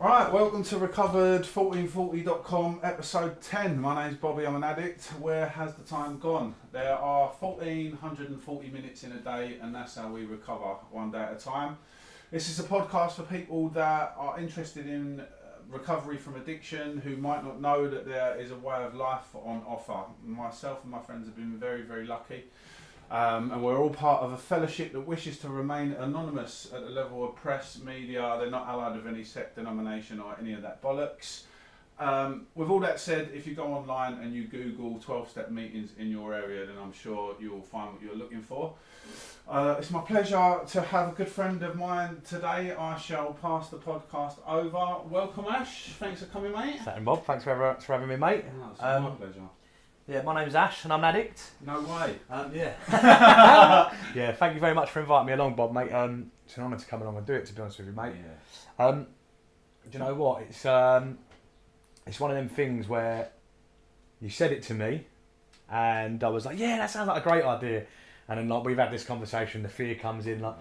Right, welcome to Recovered1440.com, episode 10. My name's Bobby, I'm an addict. Where has the time gone? There are 1,440 minutes in a day, and that's how we recover, one day at a time. This is a podcast for people that are interested in recovery from addiction, who might not know that there is a way of life on offer. Myself and my friends have been very, very lucky. And we're all part of a fellowship that wishes to remain anonymous at the level of press, media. They're not allied with any sect, denomination or any of that bollocks. With all that said, if you go online and you Google 12-step meetings in your area, then I'm sure you'll find what you're looking for. It's my pleasure to have a good friend of mine today. I shall pass the podcast over. Welcome, Ash. Thanks for coming, mate. Thanks, Bob. Thanks for having me, mate. Oh, it's my pleasure. Yeah, my name's Ash and I'm an addict. No way. Yeah, thank you very much for inviting me along, Bob, mate. It's an honour to come along and do it, to be honest with you, mate. Yeah. Do you know what? It's one of them things where you said it to me and I was like, yeah, that sounds like a great idea. And then we've had this conversation, the fear comes in, like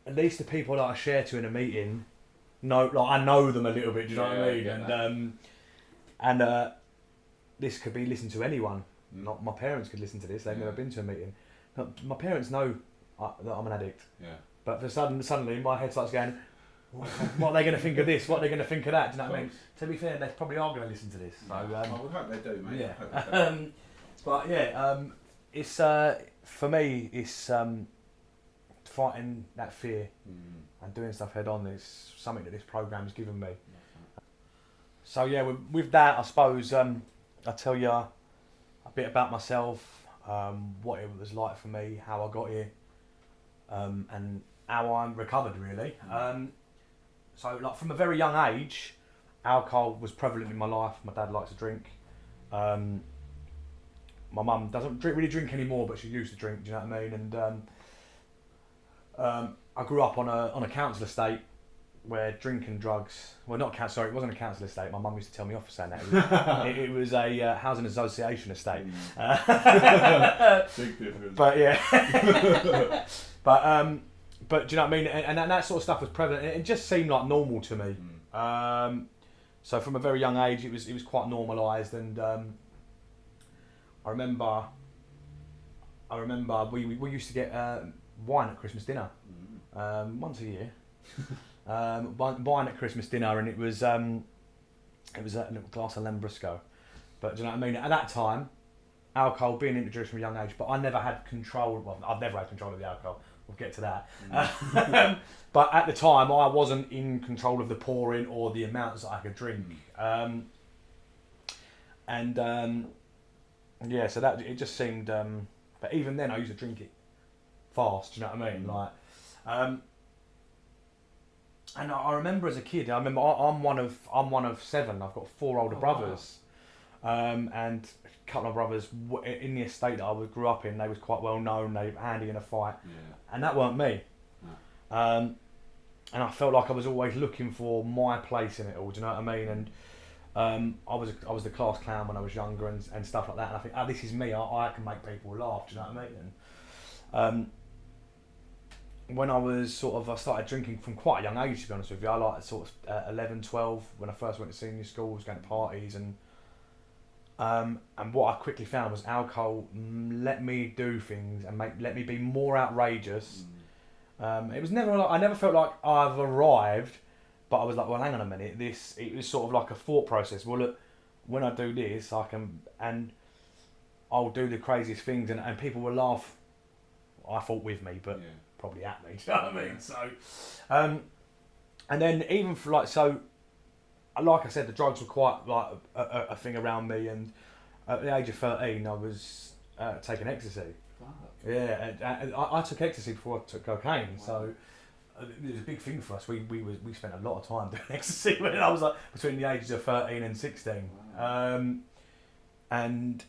at least the people that I share to in a meeting, I know them a little bit, do you know what I mean? And this could be listened to anyone. Not my parents could listen to this. They've never been to a meeting. But my parents know that I'm an addict. Yeah. But for suddenly my head starts going, what are they going to think of this? What are they going to think of that? Do you know what I mean? To be fair, they probably are going to listen to this. So, I would hope they do, mate. Yeah. But yeah, it's for me, it's fighting that fear and doing stuff head on. Is something that this program's given me. So yeah, with that, I suppose. I'll tell you a bit about myself, what it was like for me, how I got here, and how I'm recovered, really. So, like, from a very young age, alcohol was prevalent in my life. My dad likes to drink. My mum doesn't really drink anymore, but she used to drink, do you know what I mean? And I grew up on a council estate where drinking drugs, well, it wasn't a council estate. My mum used to tell me off for saying that. It was a housing association estate. Big difference. But yeah, but do you know what I mean? And that sort of stuff was prevalent. It just seemed like normal to me. So from a very young age, it was quite normalised. And I remember we used to get wine at Christmas dinner once a year. Wine at Christmas dinner, and it was a little glass of Lambrusco. But do you know what I mean? At that time, alcohol being introduced from a young age, but I never had control. Well, I've never had control of the alcohol. We'll get to that. But at the time, I wasn't in control of the pouring or the amounts that I could drink. Yeah, so that it just seemed. But even then, I used to drink it fast. Do you know what I mean? Like. And I remember as a kid, I'm one of seven. I've got four older brothers, and a couple of brothers in the estate that I grew up in. They was quite well known. They were handy in a fight, and that weren't me. And I felt like I was always looking for my place in it all. Do you know what I mean? And I was the class clown when I was younger and stuff like that. And I think, this is me. I can make people laugh. Do you know what I mean? And when I started drinking from quite a young age, to be honest with you. I like sort of 11, 12, when I first went to senior school, I was going to parties, and what I quickly found was alcohol let me do things and let me be more outrageous. It was never I never felt like I've arrived, but I was like, well, hang on a minute, it was sort of like a thought process. Well, look, when I do this, I can, and I'll do the craziest things, and people will laugh, I thought, with me, but probably at me, do you know what I mean? So, and then even for like I said, the drugs were quite like a thing around me, and at the age of 13, I was taking ecstasy. Wow. Yeah, I took ecstasy before I took cocaine, so it was a big thing for us. We spent a lot of time doing ecstasy when I was like between the ages of 13 and 16. Wow. And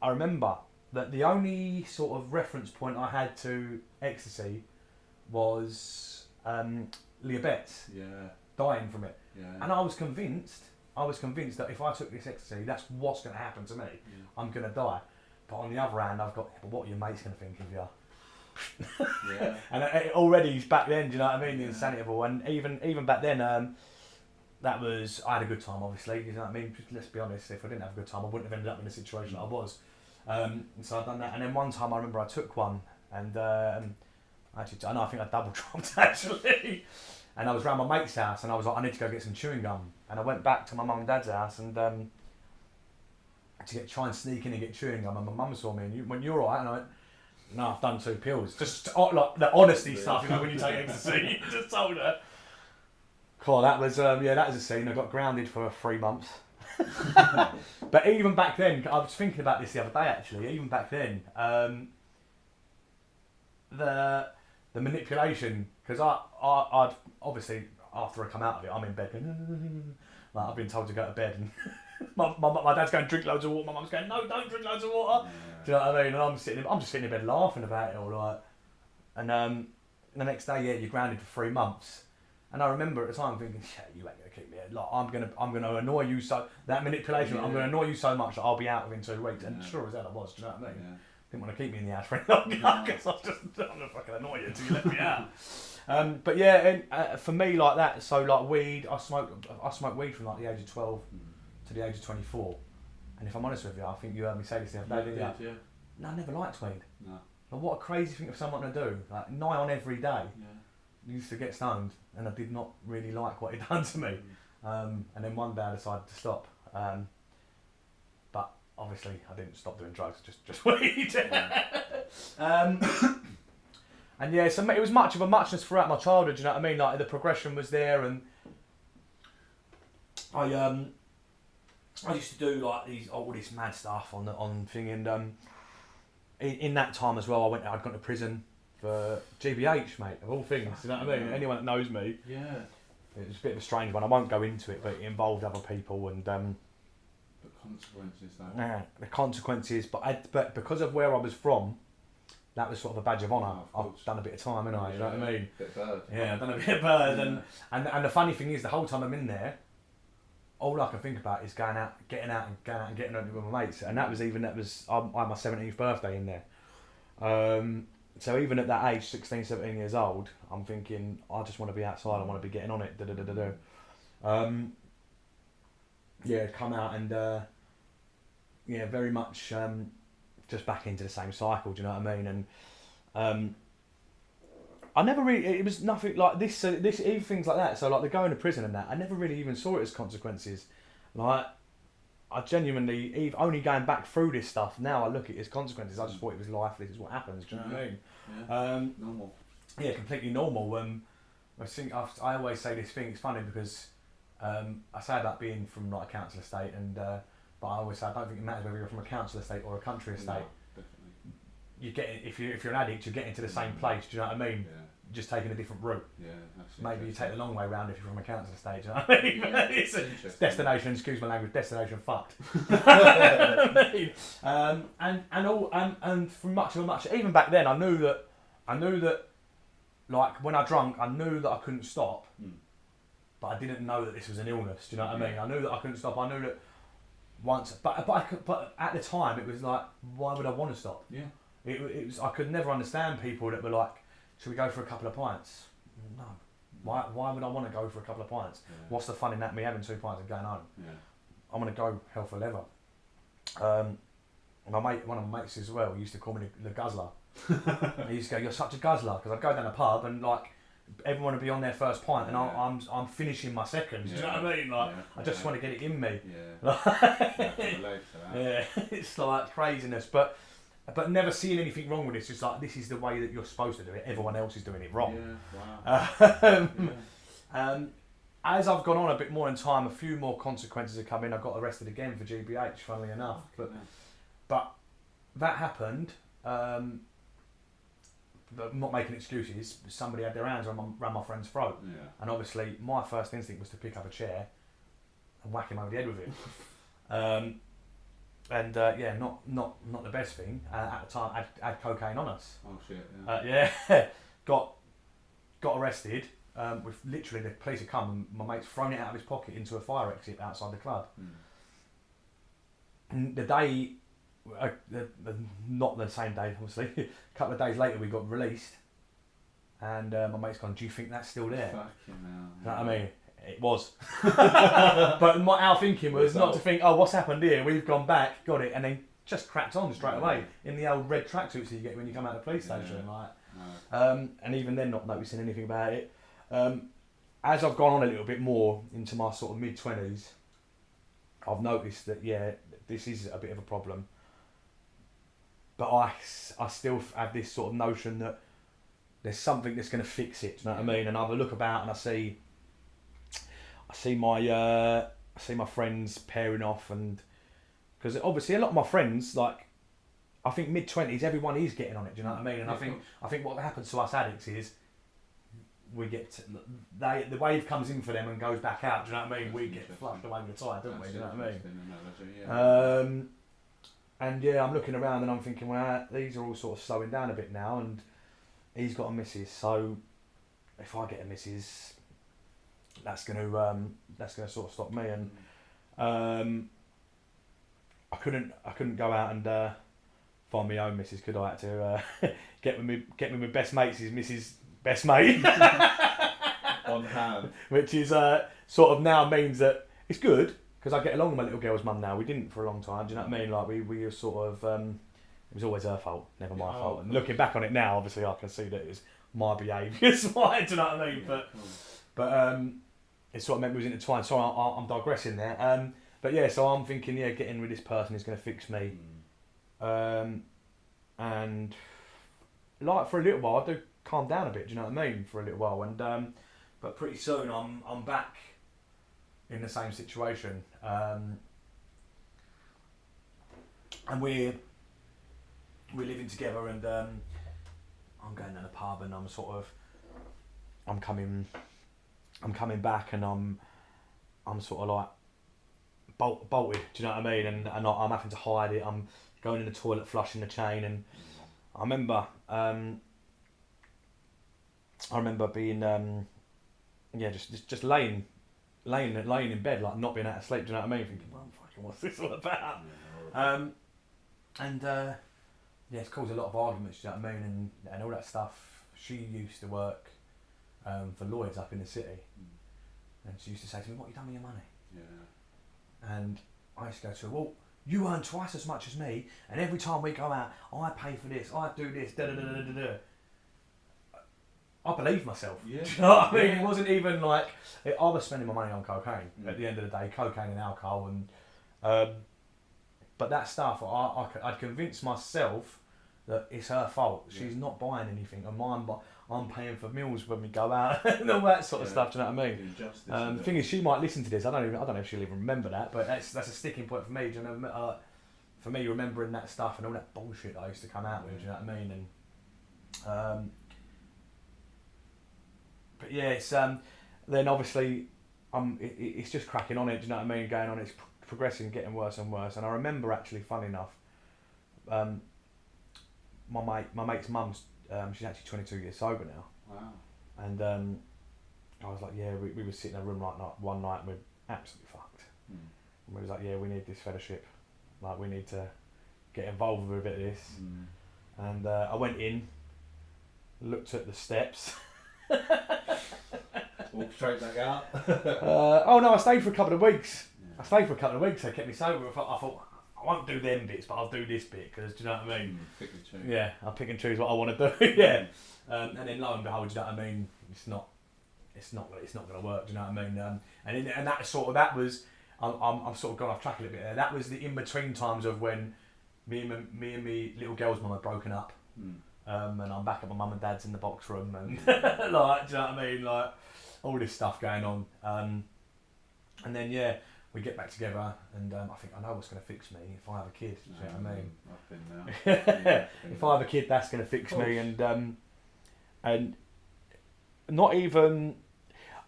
I remember that the only sort of reference point I had to ecstasy was Leah Betts dying from it. Yeah. And I was convinced that if I took this ecstasy, that's what's going to happen to me. Yeah. I'm going to die. But on the other hand, I've got, but what are your mates going to think of you? Yeah. And already back then, do you know what I mean? The insanity of all. And even back then, that was, I had a good time, obviously. You know what I mean? Just, let's be honest, if I didn't have a good time, I wouldn't have ended up in the situation I was. And so I've done that. And then one time I remember I took one, and actually, I think I double dropped actually. And I was round my mate's house, and I was like, I need to go get some chewing gum. And I went back to my mum and dad's house, and try and sneak in and get chewing gum. And my mum saw me, and went, "You're all right?" And I went, "No, I've done 2 pills." Just like the honesty stuff, you know, when you take ecstasy. Just told her. Cool, that was that was a scene. I got grounded for 3 months. But even back then, I was thinking about this the other day actually. Even back then, the manipulation, because I'd obviously after I come out of it, I'm in bed. Like, I've been told to go to bed, and my dad's going, drink loads of water. My mum's going, no, don't drink loads of water. Yeah. Do you know what I mean? And I'm just sitting in bed laughing about it all, like. And the next day, yeah, you're grounded for 3 months. And I remember at the time thinking, "Shit, you ain't gonna keep me here. Like, I'm gonna annoy you so that manipulation. Yeah. I'm gonna annoy you so much that I'll be out within 2 weeks." And sure as hell I was. Do you know what I mean? Yeah. Didn't want to keep me in the house for any longer because I was just, I'm gonna fucking annoy you until you let me out. But yeah, and for me like that. So like weed, I smoked weed from like the age of 12 to the age of 24. And if I'm honest with you, I think you heard me say this the other day, didn't you? Yeah. No, I never liked weed. No. Like, what a crazy thing for someone to do. Like nigh on every day. Yeah. I used to get stoned, and I did not really like what it done to me. And then one day I decided to stop. But obviously I didn't stop doing drugs, just weed. And yeah, so it was much of a muchness throughout my childhood. You know what I mean? Like the progression was there, and I used to do like all this mad stuff on thing, and in that time as well, I'd gone to prison for GBH, mate, of all things. You know what I mean? Anyone that knows me, yeah, it was a bit of a strange one. I won't go into it, but it involved other people and the consequences, though. Yeah, the consequences. But because of where I was from, that was sort of a badge of honour. I've done a bit of time, haven't I? You know what I mean? Bit of bird. Yeah, I've done a bit of bird, and the funny thing is, the whole time I'm in there, all I can think about is getting out and getting on with my mates. And I had my 17th birthday in there. So even at that age, 16, 17 years old, I'm thinking, I just want to be outside, I want to be getting on it, come out and, very much just back into the same cycle, do you know what I mean? And I never really, it was nothing like this, even things like that, so like the going to prison and that, I never really even saw it as consequences. Like, I genuinely, only going back through this stuff, now I look at it as consequences. I just thought it was life, this is what happens, do you know what I mean? Yeah. Normal. Yeah, completely normal. I think I always say this thing, it's funny because I say about being from like a council estate, and but I always say I don't think it matters whether you're from a council estate or a country estate. No, definitely. You get, if you're an addict, you're getting to the same place, do you know what I mean? Yeah. Just taking a different route. Yeah, maybe you take the long way round if you're from a council estate, do you know what I mean? Yeah, it's destination, excuse my language, destination fucked. And from much, even back then, I knew that, like when I drunk, I knew that I couldn't stop, but I didn't know that this was an illness. Do you know what I mean? I knew that I couldn't stop. I knew that once, but at the time, it was like, why would I want to stop? Yeah. It was. I could never understand people that were like, should we go for a couple of pints? No. Why would I want to go for a couple of pints? Yeah. What's the fun in that, me having 2 pints and going home? Yeah. I'm going to go hell for leather. One of my mates as well, he used to call me the guzzler. He used to go, you're such a guzzler, because I'd go down a pub and like, everyone would be on their first pint and I'm finishing my second. Do you know what I mean? Like, I just want to get it in me. Yeah. It's like craziness, but never seeing anything wrong with it. It's just like, this is the way that you're supposed to do it. Everyone else is doing it wrong. Yeah, wow. As I've gone on a bit more in time, a few more consequences have come in. I got arrested again for GBH, funnily enough. But that happened. But not making excuses. Somebody had their hands around my friend's throat, and obviously my first instinct was to pick up a chair and whack him over the head with it. Not the best thing. At the time, I had cocaine on us. Oh shit! Got arrested. With literally the police had come and my mate's thrown it out of his pocket into a fire exit outside the club. And the day not the same day, obviously. A couple of days later, we got released, and my mate's gone, "Do you think that's still there?" Fucking hell. You know what I mean? It was. But our thinking was not to think, "Oh, what's happened here? We've gone back, got it," and then just cracked on straight away in the old red tracksuits that you get when you come out of the police station, like. And even then, not noticing anything about it. As I've gone on a little bit more into my sort of mid-20s, I've noticed that this is a bit of a problem. But I still have this sort of notion that there's something that's going to fix it. Do you know what I mean? And I have a look about and I see my friends pairing off, and because obviously a lot of my friends, like, I think mid-20s, everyone is getting on it. Do you know what I mean? And I think what happens to us addicts is we get the wave comes in for them and goes back out. Do you know what I mean? We get flushed away with the tide, don't we? Do you know what I mean? And I'm looking around and I'm thinking, well, these are all sort of slowing down a bit now, and he's got a missus, so if I get a missus, that's gonna sort of stop me. And I couldn't go out and find my own missus, could I? I had to get me my best mate's missus' best mate on hand, which is sort of now means that it's good because I get along with my little girl's mum now. We didn't for a long time. Do you know what I mean? Like we were sort of it was always her fault, never my fault. And looking back on it now, obviously I can see that it was my behaviour's why. Do you know what I mean? But it sort of meant we was intertwined. So I'm digressing there. But yeah, so I'm thinking, getting with this person is going to fix me. And like for a little while I do calm down a bit, do you know what I mean, for a little while, and but pretty soon I'm back in the same situation, and we're living together, and I'm going down the pub, and I'm coming back, and I'm sort of like bolted, do you know what I mean, and I'm having to hide it. I'm going in the toilet, flushing the chain, and I remember being just laying in bed, like not being able to sleep. Do you know what I mean? Thinking, well, fucking, what's this all about? It's caused a lot of arguments. Do you know what I mean? And all that stuff. She used to work for Lloyd's up in the city, and she used to say to me, "What have you done with your money?" Yeah. And I used to go to her, "Well, you earn twice as much as me, and every time we go out, I pay for this, I do this, da da da da da da." I believed myself. Yeah. Do you know what I mean? It wasn't even like I was spending my money on cocaine at the end of the day, cocaine and alcohol, and but that stuff I'd convinced myself that it's her fault. Yeah. She's not buying anything, and I'm paying for meals when we go out and all that sort of stuff. Do you know what I mean? The thing is, she might listen to this. I don't know if she'll even remember that, but that's a sticking point for me. Do you know? For me, remembering that stuff and all that bullshit I used to come out with. Do you know what I mean? And but yeah, it's then obviously it's just cracking on it. Do you know what I mean? Going on, it's progressing, getting worse and worse. And I remember actually, funny enough, my mate's mum's she's actually 22 years sober now. Wow. And I was like, we were sitting in a room one night and we're absolutely fucked. And we was like, we need this fellowship. Like, we need to get involved with a bit of this. And I went in, looked at the steps. Walk straight back out. Oh no, I stayed for a couple of weeks. They kept me sober. I thought I won't do them bits, but I'll do this bit, because do you know what I mean? Pick and choose. Yeah, I'll pick and choose what I want to do. Yeah. And then lo and behold, do you know what I mean? It's not going to work. Do you know what I mean? And that was I'm sort of gone off track a little bit there. That was the in between times of when me and me little girl's mum had broken up. And I'm back at my mum and dad's in the box room, and like, do you know what I mean? Like, all this stuff going on. And then we get back together, and I think I know what's going to fix me if I have a kid. Do you know what I mean? I've been there. If I have a kid, that's going to fix me, and not even.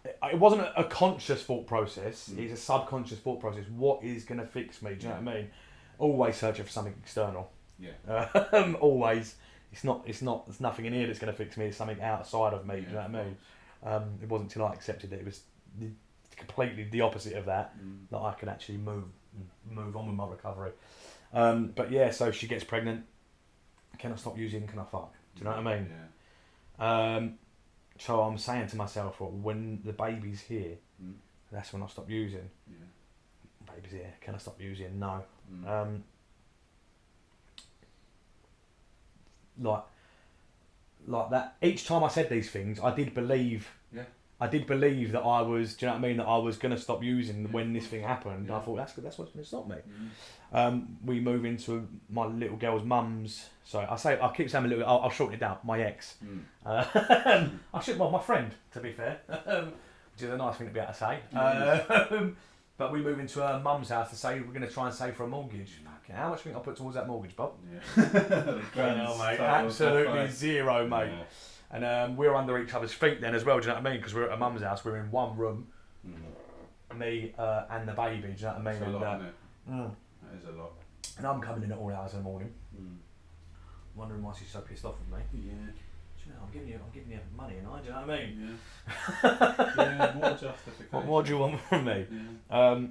It wasn't a conscious thought process. It's a subconscious thought process. What is going to fix me? Do you know what I mean? Always searching for something external. Yeah. Always. There's nothing in here that's going to fix me. It's something outside of me. Do you know what I mean? It wasn't until I accepted that it was completely the opposite of that, that I could actually move on with my recovery. But yeah, so she gets pregnant. Can I stop using? Can I fuck? Do you know what I mean? Yeah. So I'm saying to myself, well, when the baby's here, that's when I stop using. Yeah. Baby's here. Can I stop using? No. Like that. Each time I said these things, I did believe. Yeah. I did believe that I was. Do you know what I mean? That I was gonna stop using when this thing happened. Yeah. I thought that's what's gonna stop me. We move into my little girl's mum's. Sorry, I keep saying my little. I'll shorten it down. My ex. I should. Well, my friend. To be fair, which is a nice thing to be able to say. But we move into her mum's house to say we're going to try and save for a mortgage. Fucking, how much do you think I'll put towards that mortgage, Bob? Yeah. Mate, absolutely zero, mate. Yeah. And we're under each other's feet then as well. Do you know what I mean? Because we're at her mum's house. We're in one room. Me and the baby. Do you know what I mean? That's a lot, isn't it? That is a lot. And I'm coming in at all hours in the morning, wondering why she's so pissed off with me. Yeah. Do you know, I'm giving you money, and do you know what I mean? Yeah. More justification. What more do you want from me? Yeah.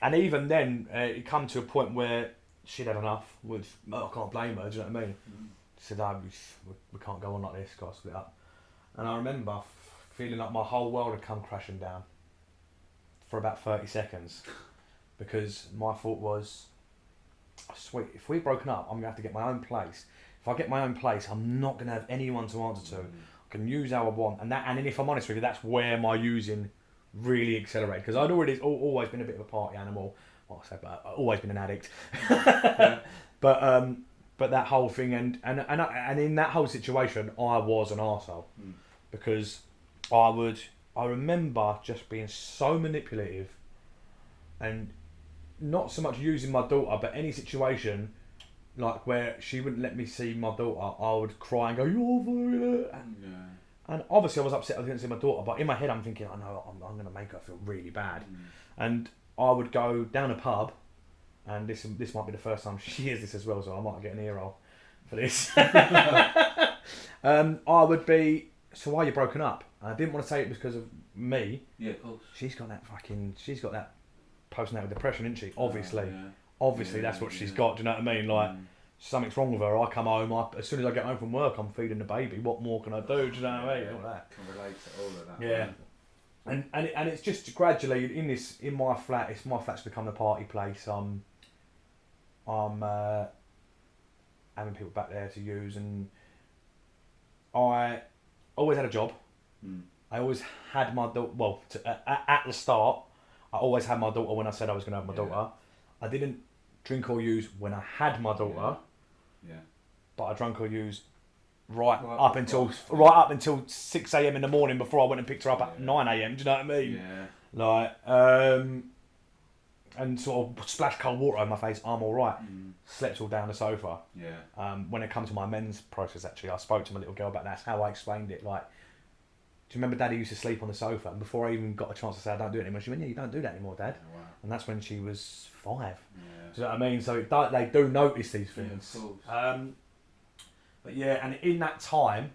And even then, it come to a point where she'd had enough. I can't blame her. Do you know what I mean? She said, we can't go on like this. Got to split up. And I remember feeling like my whole world had come crashing down for about 30 seconds, because my thought was, sweet, if we've broken up, I'm gonna have to get my own place. If I get my own place, I'm not gonna have anyone to answer to. I can use how I want, and then if I'm honest with you, that's where my using really accelerated, because I'd already always been a bit of a party animal. Well, I say, but I've always been an addict. But that whole thing, and in that whole situation, I was an arsehole, because I remember just being so manipulative, and not so much using my daughter, but any situation like where she wouldn't let me see my daughter, I would cry and go, "You're over it." And obviously I was upset I didn't see my daughter, but in my head I'm thinking, I know I'm going to make her feel really bad. And I would go down a pub, and this might be the first time she hears this as well, so I might get an ear roll for this. I would be, so why are you broken up? And I didn't want to say it because of me. Yeah, of course. She's got that postnatal depression, isn't she? Obviously, that's what she's got. Do you know what I mean? Like, something's wrong with her. I come home. As soon as I get home from work, I'm feeding the baby. What more can I do? Do you know what I mean? All that. Can relate to all of that. Yeah. And it's just gradually in my flat. My flat's become the party place. I'm having people back there to use, and I always had a job. I always had my daughter. Well, at the start, I always had my daughter when I said I was going to have my daughter. I didn't drink or use when I had my daughter. But I drank or used right up until 6 a.m. in the morning before I went and picked her up at 9 a.m. Do you know what I mean? Like, and sort of splashed cold water on my face. I'm all right. Slept all down the sofa. When it comes to my men's process, actually, I spoke to my little girl about that. That's how I explained it. Like, do you remember Daddy used to sleep on the sofa? And before I even got a chance to say I don't do it anymore, she went, "Yeah, you don't do that anymore, Dad." Oh, wow. And that's when she was 5. Do you know what I mean? So they do notice these things. Yeah, of course. But yeah, and in that time,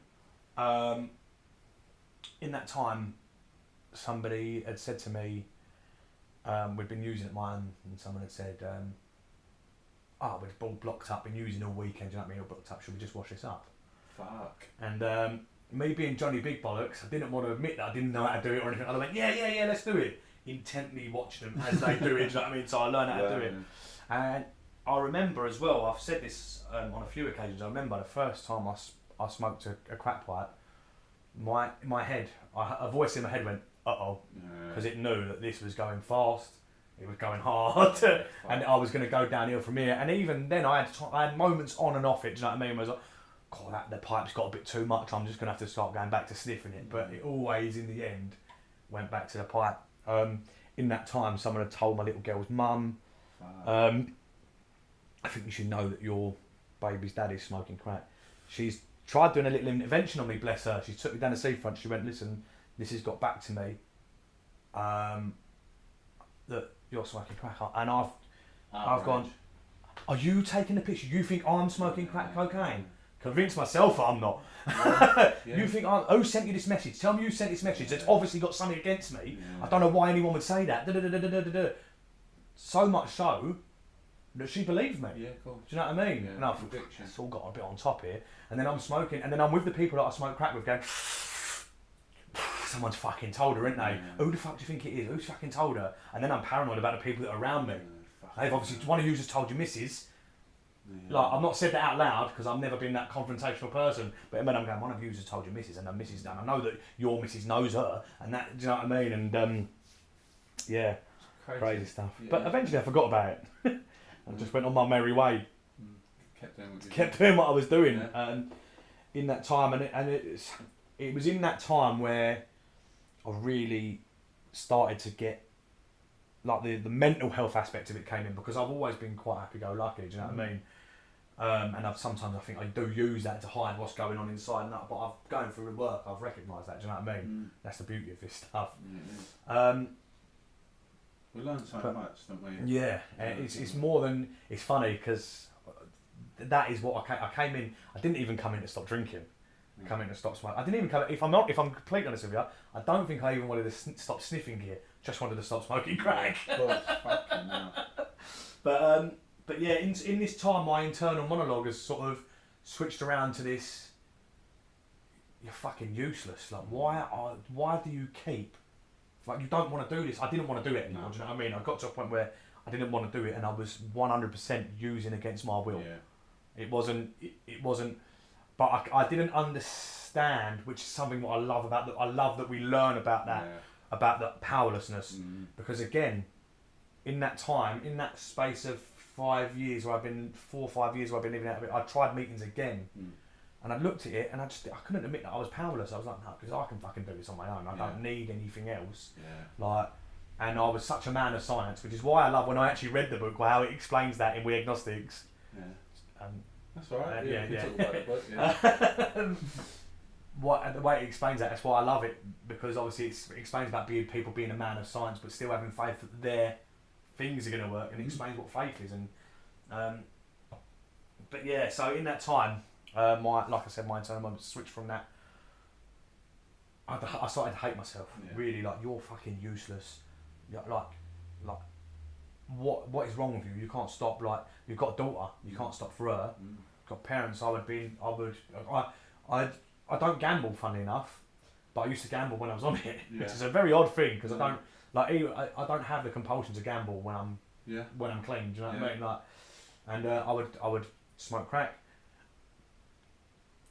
somebody had said to me, we'd been using it mine, and someone had said, we've all blocked up, been using all weekend, do you know what I mean, all blocked up, should we just wash this up? Fuck. And me being Johnny Big Bollocks, I didn't want to admit that I didn't know how to do it or anything. I went, yeah, let's do it. Intently watch them as they do it, do you know what I mean? So I learned how to do it. And I remember as well, I've said this on a few occasions, I remember the first time I smoked a crack pipe, my head, a voice in my head went, uh-oh, because it knew that this was going fast, it was going hard, and I was going to go downhill from here. And even then I had moments on and off it, do you know what I mean? Where I was like, God, the pipe's got a bit too much, I'm just going to have to start going back to sniffing it. But it always, in the end, went back to the pipe. In that time, someone had told my little girl's mum, I think you should know that your baby's dad is smoking crack. She's tried doing a little intervention on me, bless her. She took me down the seafront. She went, "Listen, this has got back to me. That you're smoking crack." And I've gone, "Are you taking the picture? You think I'm smoking crack cocaine?" Convince myself I'm not. You think who sent you this message? Tell me who sent this message. It's obviously got something against me. I don't know why anyone would say that. So much so that she believed me. Yeah, cool. Do you know what I mean? Yeah, And I thought, it's all got a bit on top here. And then I'm smoking, and then I'm with the people that I smoke crack with going, someone's fucking told her, ain't they? Who the fuck do you think it is? Who's fucking told her? And then I'm paranoid about the people that are around me. They've obviously, one of you just told your missus. Like, I've not said that out loud because I've never been that confrontational person. But when I'm going, one of you just told your missus, and the missus, and I know that your missus knows her, and that, do you know what I mean? And yeah, crazy stuff. Yeah. But eventually I forgot about it. I just went on my merry way. Kept doing what I was doing, and in that time, it was in that time where I really started to get, like, the mental health aspect of it came in, because I've always been quite happy-go-lucky, do you know what I mean? And sometimes I think I do use that to hide what's going on inside, and that, but I've going through the work, I've recognised that, do you know what I mean? That's the beauty of this stuff. We learn so much, don't we? Yeah, it's more than, it's funny because that is what I came in. I didn't even come in to stop drinking. I come in to stop smoking. I didn't even come. If I'm completely honest with you, I don't think I even wanted to stop sniffing gear. Just wanted to stop smoking crack. But yeah, in this time, my internal monologue has sort of switched around to this. You're fucking useless. Like, why do you keep? Like, you don't want to do this. I didn't want to do it anymore. Do you know what I mean? I got to a point where I didn't want to do it, and I was 100% using against my will. Yeah. It wasn't. But I didn't understand, which is something what I love about that. I love that we learn about that, about that powerlessness, because again, in that time, in that space of 5 years, where I've been 4 or 5 years, where I've been living out of it, I tried meetings again, and I looked at it, and I couldn't admit that I was powerless. I was like, no, because I can fucking do this on my own. I don't need anything else. Like, and I was such a man of science, which is why I love when I actually read the book, how it explains that in We Agnostics. That's all right. Talk about it, but, the way it explains that's why I love it, because obviously it explains about people being a man of science, but still having faith that their things are going to work, and it explains what faith is. And but yeah, so in that time, like I said, my internal moment switched from that. I started to hate myself. Really, like, you're fucking useless. Like, what is wrong with you? You can't stop. Like, you've got a daughter, you can't stop for her. Got parents. I don't gamble, funnily enough, but I used to gamble when I was on it, which is a very odd thing, because I don't have the compulsion to gamble when I'm clean. Do you know what I mean? Like, and I would smoke crack,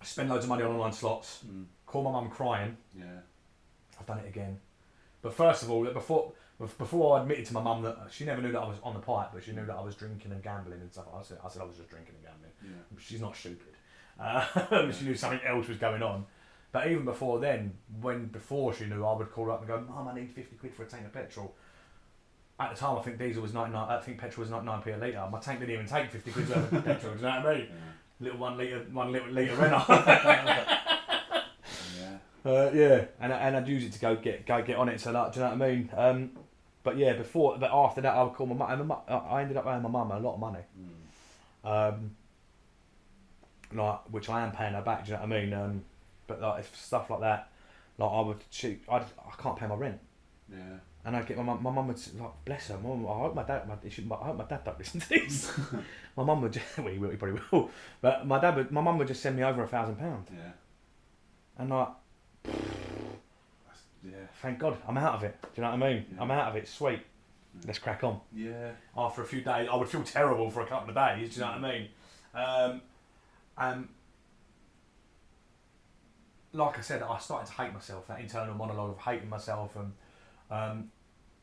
spend loads of money on online slots, call my mum crying. I've done it again. But first of all, before I admitted to my mum that she never knew that I was on the pipe, but she knew that I was drinking and gambling and stuff. I said I was just drinking and gambling. She's not stupid. She knew something else was going on. But even before then, before she knew, I would call her up and go, Mum, I need 50 quid for a tank of petrol. At the time, I think diesel was 99. I think petrol was 99p a litre. My tank didn't even take 50 quid worth of petrol. Do you know what I mean? Little 1 litre Renault. And I'd use it to go get on it. So, like, do you know what I mean? But after that, I would call my mum. I ended up owing my mum a lot of money, like, which I am paying her back. Do you know what I mean? But like, stuff like that, like, I can't pay my rent. And I'd get my mum would, like, bless her. I hope my dad don't listen to this. My mum would just, well, he probably will. But my mum would just send me over £1,000. And like. Thank God, I'm out of it. Do you know what I mean? I'm out of it. Sweet. Let's crack on. After a few days, I would feel terrible for a couple of days. Do you know what I mean? Like I said, I started to hate myself. That internal monologue of hating myself, and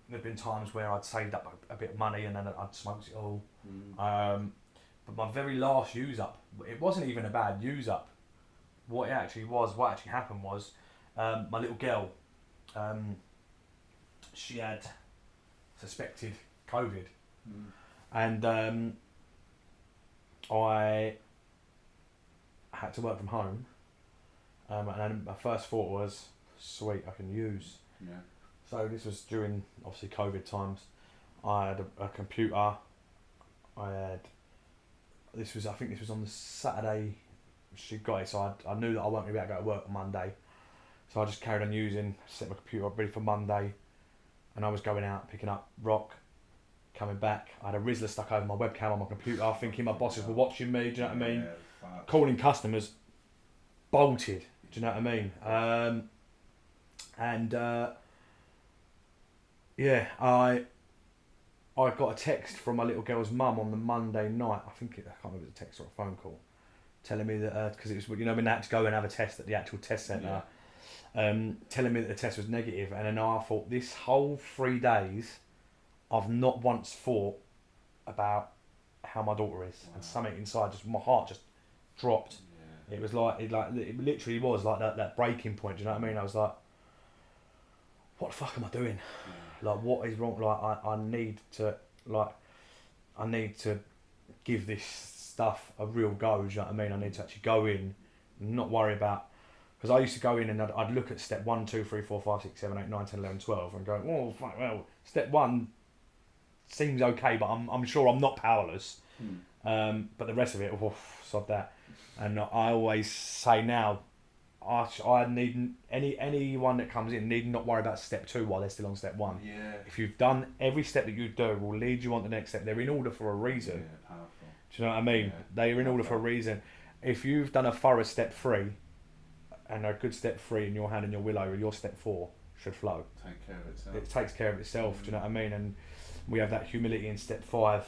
there've been times where I'd saved up a bit of money and then I'd smoked it all. But my very last use up, it wasn't even a bad use up. What actually happened was, my little girl, she had suspected COVID, and I had to work from home, and then my first thought was, sweet, I can use. So this was during, obviously, COVID times. I had a computer. I think this was on the Saturday she got it, so I knew that I wasn't going to be able to go to work on Monday. So I just carried on using, set my computer up ready for Monday, and I was going out, picking up rock, coming back. I had a Rizzler stuck over my webcam on my computer, thinking my bosses were watching me. Do you know what I mean? Calling customers, bolted. Do you know what I mean? I got a text from my little girl's mum on the Monday night. I can't remember if it was a text or a phone call, telling me that because it was, you know, when they had to go and have a test at the actual test centre, telling me that the test was negative. And then I thought, this whole 3 days, I've not once thought about how my daughter is, and something inside, just my heart just dropped. It was like it literally was like that breaking point. Do you know what I mean? I was like, what the fuck am I doing? Like, what is wrong? Like, I need to give this stuff a real go. Do you know what I mean? I need to actually go in, and not worry about, because I used to go in and I'd look at step 1, 2, 3, 4, 5, 6, 7, 8, 9, 10, 11, 12 and go, oh fuck, well, step 1 seems okay, but I'm sure I'm not powerless. But the rest of it, sod that. And I always say now, I need anyone that comes in need not worry about step 2 while they're still on step 1. Yeah. If you've done every step that you do will lead you on to the next step. They're in order for a reason. Yeah, powerful. Do you know what I mean? Yeah, they're in order for a reason. If you've done a thorough step 3 and a good step 3 in your hand and your will over, your step 4 should flow. Take care of itself. It takes care of itself. Do you know what I mean? And we have that humility in step 5.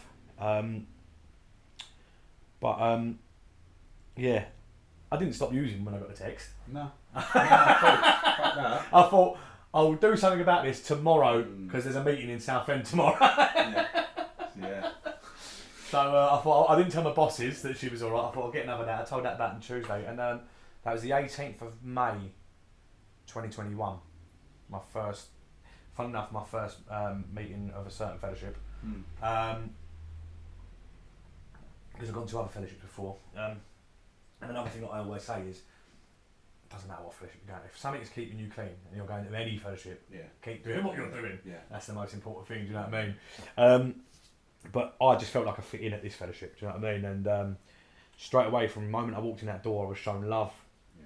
Yeah, I didn't stop using them when I got the text. No. Fuck that. I thought, I'll do something about this tomorrow because there's a meeting in Southend tomorrow. Yeah. So I thought, I didn't tell my bosses that she was alright. I thought I'll get another day. I told that about on Tuesday. And that was the 18th of May 2021. My first meeting of a certain fellowship. Because I've gone to other fellowships before. And another thing that I always say is, it doesn't matter what fellowship you're going to. If something is keeping you clean and you're going to any fellowship, keep doing what you're doing. Yeah. That's the most important thing, do you know what I mean? But I just felt like I fit in at this fellowship, do you know what I mean? And straight away, from the moment I walked in that door, I was shown love. Yeah.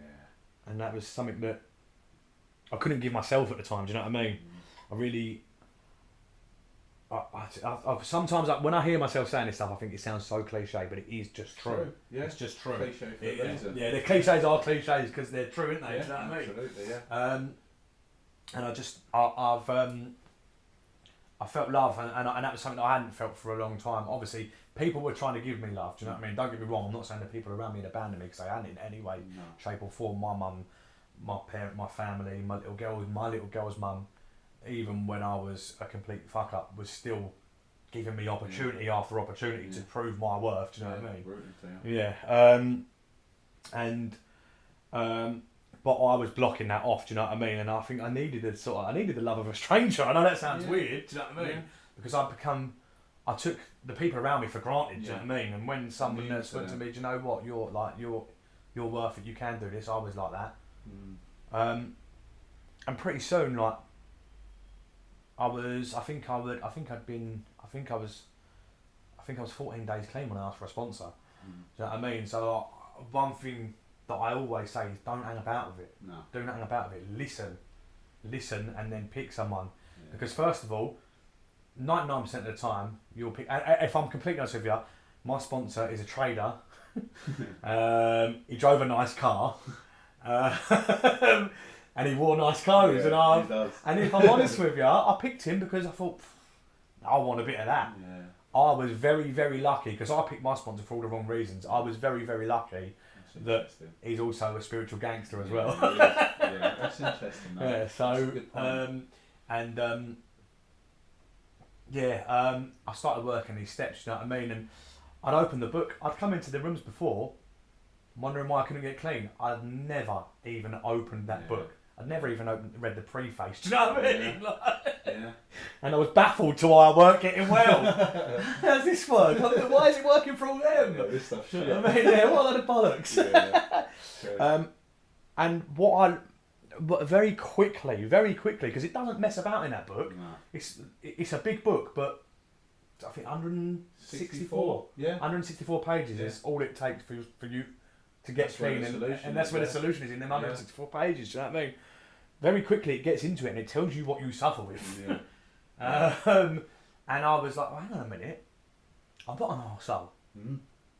And that was something that I couldn't give myself at the time, do you know what I mean? I really... I sometimes when I hear myself saying this stuff, I think it sounds so cliche, but it is just true. Yeah, it's just true. Cliche for a reason. Yeah, the cliches are cliches because they're true, aren't they? Yeah, do you know what I mean? Absolutely, yeah. And I felt love, and that was something that I hadn't felt for a long time. Obviously, people were trying to give me love. Do you know what I mean? Don't get me wrong. I'm not saying the people around me had abandoned me, because they hadn't in any way, shape or form. My mum, my parent, my family, my little girl's mum, even when I was a complete fuck up, was still giving me opportunity after opportunity to prove my worth. Do you know what I mean? But I was blocking that off. Do you know what I mean? And I think I needed the love of a stranger. I know that sounds weird. Do you know what I mean? Because I took the people around me for granted. Do you know what I mean? And when someone else went to me, do you know what? You're worth it. You can do this. I was like that. And pretty soon, like, I was 14 days clean when I asked for a sponsor. Do you know what I mean? So one thing that I always say is, don't hang about with it. No. Don't hang about with it. Listen, and then pick someone. Yeah. Because first of all, 99% of the time you'll pick. If I'm completely honest with you, my sponsor is a trader. He drove a nice car. And he wore nice clothes, and if I'm honest with you, I picked him because I thought, I want a bit of that. Yeah. I was very, very lucky, because I picked my sponsor for all the wrong reasons. I was very, very lucky that he's also a spiritual gangster as well. Yeah, that's interesting. Yeah, so I started working these steps. You know what I mean? And I'd open the book. I'd come into the rooms before, wondering why I couldn't get clean. I'd never even opened that book. I'd never even read the preface. Do you know what I mean? And I was baffled to why I weren't getting well. How's this work? Why is it working for all them? Like this stuff. I mean, what are the bollocks? But very quickly, because it doesn't mess about in that book. No. It's a big book, but I think 164. 164 pages is all it takes for you to get clean, and that's where the solution is in them 164 pages. Do you know what I mean? Very quickly it gets into it and it tells you what you suffer with. And I was like, well, hang on a minute, I'm not an arsehole.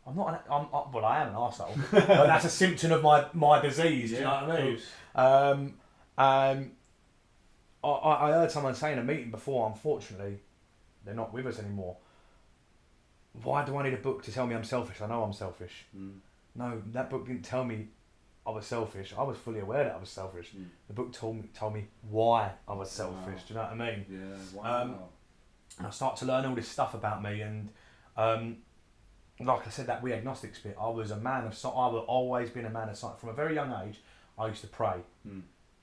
I'm not well, I am an arsehole, but that's a symptom of my disease, do you know what I mean? I heard someone say in a meeting before, unfortunately, they're not with us anymore, why do I need a book to tell me I'm selfish? I know I'm selfish. No, that book didn't tell me I was selfish. I was fully aware that I was selfish. The book told me why I was selfish. Do you know what I mean? Yeah, wow. And I started to learn all this stuff about me, and like I said, that we agnostics bit, I was a man of I have always been a man of sight. From a very young age, I used to pray.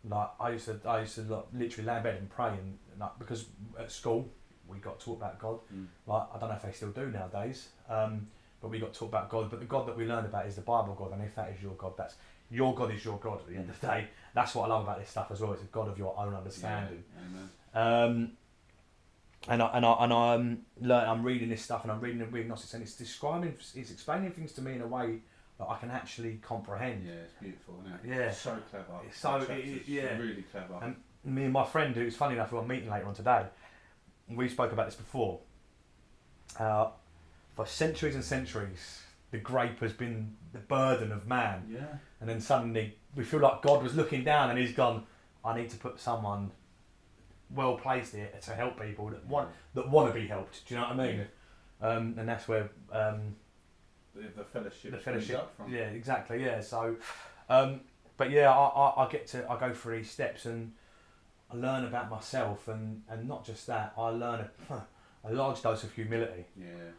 Like I used to like, literally lay in bed and pray, and like, because at school we got taught about God. Like I don't know if they still do nowadays, but we got taught about God. But the God that we learned about is the Bible God, and if that is your God, that's your God is your God. At the end of the day, that's what I love about this stuff as well. It's a God of your own understanding. Amen. I'm reading this stuff, and I'm reading the We Agnostics, and it's explaining things to me in a way that I can actually comprehend. Yeah, it's beautiful, isn't it? Yeah, It's so clever. It's so yeah, really clever. And me and my friend, who's funny enough, we're on meeting later on today. We spoke about this before. For centuries and centuries, the grape has been the burden of man. Yeah. And then suddenly we feel like God was looking down, and He's gone, I need to put someone well placed here to help people that want to be helped. Do you know what I mean? Yeah. And that's where the fellowship up from. Yeah, exactly. Yeah. So, but yeah, I go through these steps, and I learn about myself, and not just that, I learn a large dose of humility. Yeah.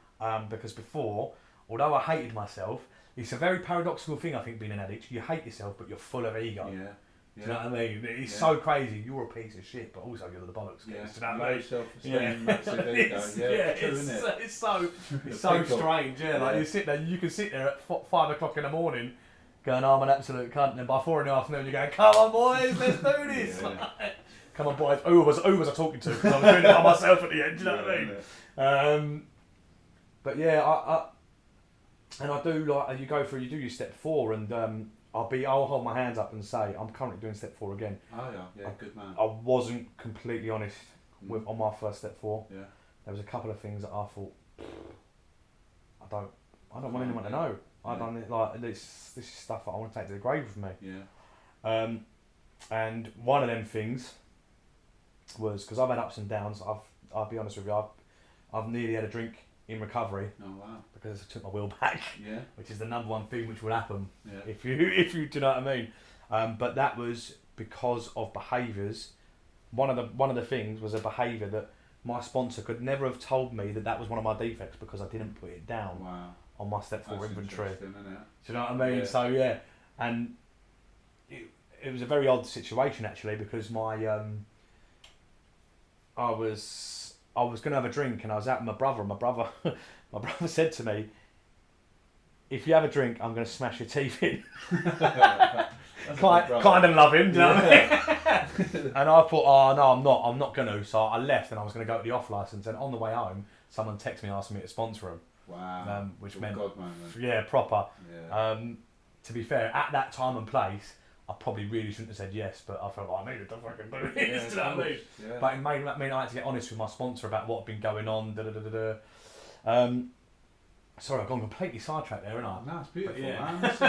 Because before, although I hated myself, it's a very paradoxical thing, I think, being an addict. You hate yourself, but you're full of ego. Yeah. Do you know what I mean? It's so crazy. You're a piece of shit, but also you're the bollocks. Yeah. Do you know what I mean? Self-esteem, massive ego. It's so strange. Yeah, like you can sit there at 5 o'clock in the morning, going, "I'm an absolute cunt," and then by 4 in the afternoon, you're going, "Come on, boys, let's do this." Come on, boys. Who was I talking to? Because I was doing it by myself at the end. Do you know what I mean? But yeah, I do like you go through. You do your step 4, and I'll hold my hands up and say I'm currently doing step 4 again. Oh yeah, good man. I wasn't completely honest on my first step 4. Yeah. There was a couple of things that I thought I don't want anyone to know. I don't like this is stuff that I want to take to the grave with me. Yeah. And one of them things was because I've had ups and downs. I'll be honest with you. I've nearly had a drink in recovery. Oh wow. Because I took my will back. Yeah. Which is the number one thing which will happen. Yeah. If you do you know what I mean. But that was because of behaviours. One of the things was a behaviour that my sponsor could never have told me that was one of my defects because I didn't put it down. Wow. On my step 4 inventory. Isn't it? Do you know what I mean? Yeah. So yeah, and it was a very odd situation actually because I was gonna have a drink and I was out with my brother, and my brother said to me, "If you have a drink, I'm gonna smash your teeth in." kind of love him, do you know what I mean? And I thought, oh no, I'm not gonna. So I left and I was gonna go to the off license, and on the way home, someone texted me asking me to sponsor him. Wow. Which meant God moment. Yeah, proper. Yeah. To be fair, at that time and place, I probably really shouldn't have said yes, but I felt like I needed to fucking do it. Yeah, Do you know what I mean? Yeah. But it made I had to get honest with my sponsor about what had been going on. Sorry, I've gone completely sidetracked there, haven't I? No, it's beautiful, But, yeah. man. This is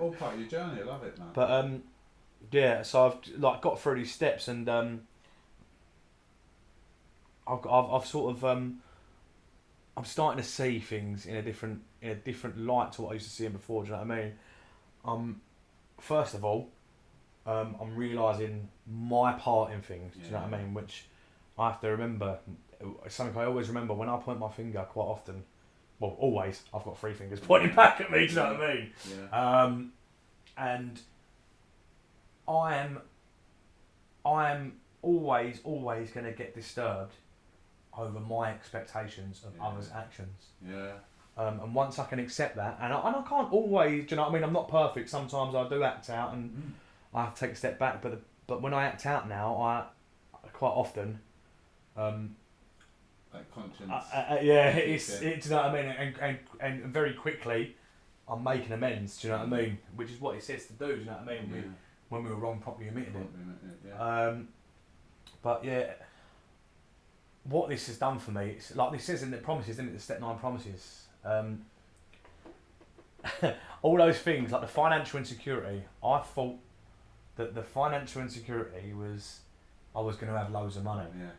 all part of your journey. I love it, man. But yeah, so I've got through these steps, and I've sort of I'm starting to see things in a different light to what I used to see them before. Do you know what I mean? First of all, I'm realising my part in things. Do you know what I mean? Which I have to remember. Something I always remember when I point my finger quite often. Well, always. I've got 3 fingers pointing back at me. Do you know what I mean? Yeah. And I am always going to get disturbed over my expectations of others' actions. Yeah. And once I can accept that, and I can't always, do you know what I mean? I'm not perfect. Sometimes I do act out, and I have to take a step back. But when I act out now, I quite often, Like conscience. do you know what I mean? And very quickly, I'm making amends. Do you know what I mean? Which is what it says to do. Do you know what I mean? Yeah. When we were wrong, properly admitted it. Yeah. But yeah, what this has done for me, it's like this says in the promises, isn't it? The step 9 promises. All those things, like the financial insecurity, I thought that the financial insecurity was I was going to have loads of money. Yeah.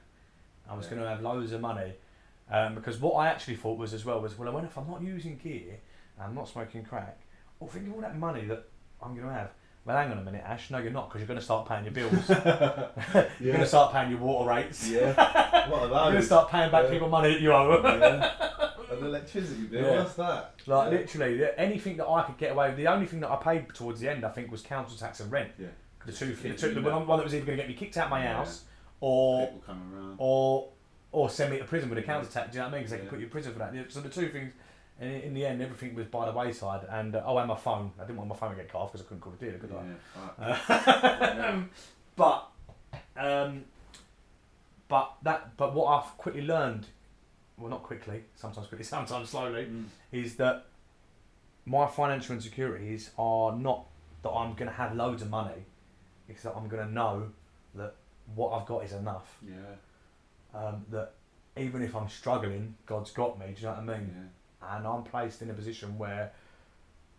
I was going to have loads of money. Because what I actually thought was, well, if I'm not using gear and I'm not smoking crack, well, think of all that money that I'm going to have. Well, hang on a minute, Ash. No, you're not, because you're going to start paying your bills. You're going to start paying your water rates. Yeah. What are those? You're going to start paying back people money that you owe. Yeah. An electricity bill. Yeah. What's that? Like literally, anything that I could get away with. The only thing that I paid towards the end, I think, was council tax and rent. Yeah. The one that was either going to get me kicked out of my house, or people coming around, or send me to prison with a council tax. Do you know what I mean? Because they can put you in prison for that. So the two things. And in the end, everything was by the wayside, and and my phone. I didn't want my phone to get cut off because I couldn't call the dealer, could I? But what I've quickly learned, well, not quickly, sometimes quickly, sometimes slowly, is that my financial insecurities are not that I'm going to have loads of money. It's that I'm going to know that what I've got is enough. Yeah. That even if I'm struggling, God's got me. Do you know what I mean? Yeah. And I'm placed in a position where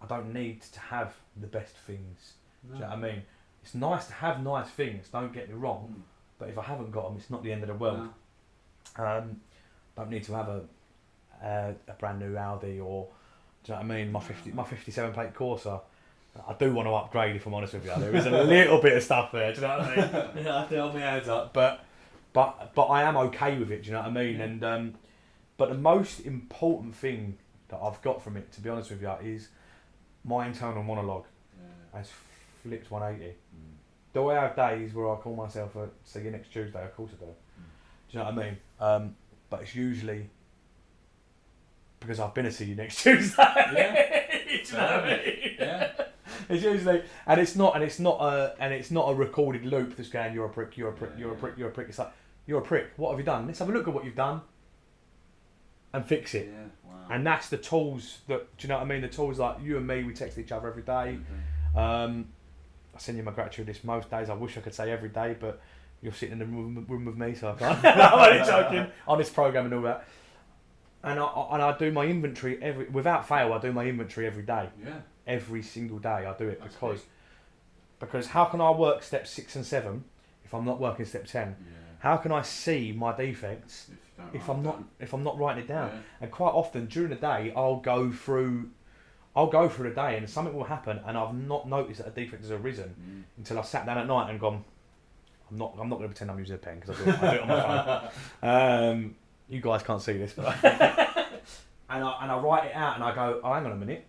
I don't need to have the best things. No. Do you know what I mean? It's nice to have nice things, don't get me wrong, but if I haven't got them, it's not the end of the world. No. Don't need to have a brand new Audi or, do you know what I mean, my 57 plate Corsa. I do want to upgrade, if I'm honest with you. There is a little bit of stuff there, do you know what I mean? I have to hold my hands up, but I am okay with it, do you know what I mean? Yeah. And but the most important thing that I've got from it, to be honest with you, is my internal monologue has flipped 180. Do I have days where I call myself see you next Tuesday? Of course I do. Do you know what I mean? But it's usually because I've been to see you next Tuesday. Yeah. Do you know what I mean? Yeah. It's usually, and it's not a recorded loop that's going, you're a prick, you're a prick, you're a prick, you're a prick. It's like, you're a prick. What have you done? Let's have a look at what you've done and fix it. Yeah. Wow. And that's the tools that, do you know what I mean? The tools, like you and me, we text each other every day. I send you my gratitude list most days. I wish I could say every day, but you're sitting in the room with me, so I can't. I'm only joking. On this program and all that. And I do my inventory without fail. I do my inventory every day. Yeah. Every single day I do it. Because how can I work step 6 and 7 if I'm not working step 10? Yeah. How can I see my defects if I'm not writing it down? Yeah. And quite often during the day I'll go through the day and something will happen and I've not noticed that a defect has arisen until I sat down at night and gone, I'm not going to pretend I'm using a pen because I do it on my phone. You guys can't see this, but and I write it out and I go, oh, hang on a minute.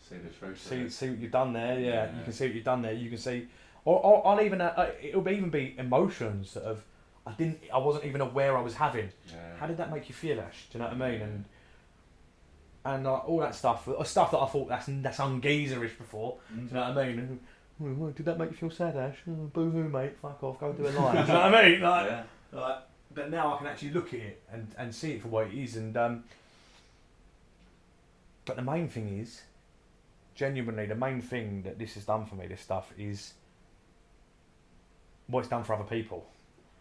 See the truth. See what you've done there. Yeah, you can see what you've done there. You can see, or I'll even it'll even be emotions that I wasn't even aware I was having. Yeah. How did that make you feel, Ash? Do you know what I mean? And all that stuff that I thought that's ungeezerish before. Do you know what I mean? And, did that make you feel sad, Ash? Oh, boo hoo, mate. Fuck off. Go do a line. Do you know what I mean? Like, but now I can actually look at it and see it for what it is. And but the main thing is, genuinely, the main thing that this has done for me, this stuff, is what it's done for other people.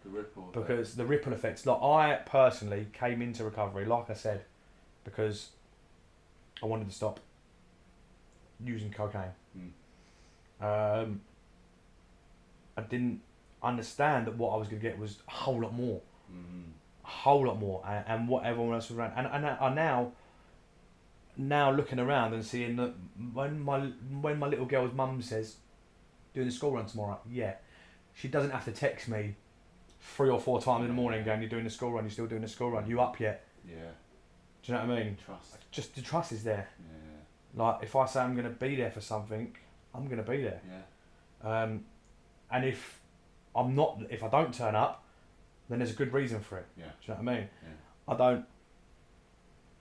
The ripple effect. Because the ripple effects. Like, I personally came into recovery, like I said, because I wanted to stop using cocaine. I didn't understand that what I was going to get was a whole lot more. A whole lot more. And what everyone else was around. And I now looking around and seeing that when my little girl's mum says, doing the school run tomorrow, she doesn't have to text me 3 or 4 times in the morning going, you're doing the school run, you're still doing the school run, you up yet? Yeah. Do you know what I mean? Trust. Just the trust is there. Yeah. Like, if I say I'm going to be there for something, I'm going to be there. Yeah. And if I don't turn up, then there's a good reason for it. Yeah. Do you know what I mean?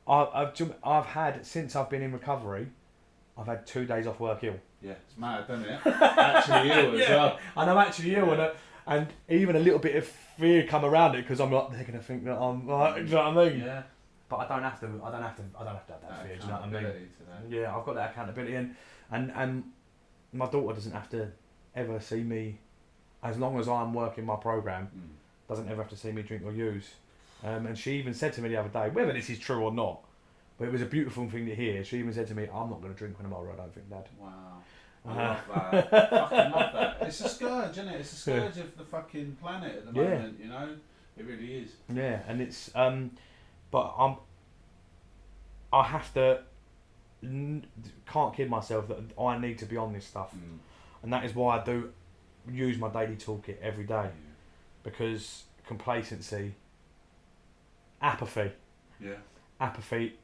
Yeah. I've had, since I've been in recovery, I've had 2 days off work ill. Yeah, it's mad, isn't it? Actually ill as well. And I'm actually ill, and even a little bit of fear come around it because I'm like, they're gonna think that I'm like, do you know what I mean? Yeah. But I don't have to have that fear. Do you know what I mean? Yeah, I've got that accountability, and my daughter doesn't have to ever see me, as long as I'm working my program, doesn't ever have to see me drink or use. And she even said to me the other day, whether this is true or not, but it was a beautiful thing to hear. She even said to me, I'm not going to drink anymore, I don't think, Dad. Wow. I love that. I fucking love that. It's a scourge, isn't it? It's a scourge of the fucking planet at the moment, you know? It really is. Yeah, and it's, but I have to, can't kid myself that I need to be on this stuff. And that is why I do use my daily toolkit every day. Because complacency, apathy. Yeah. Apathy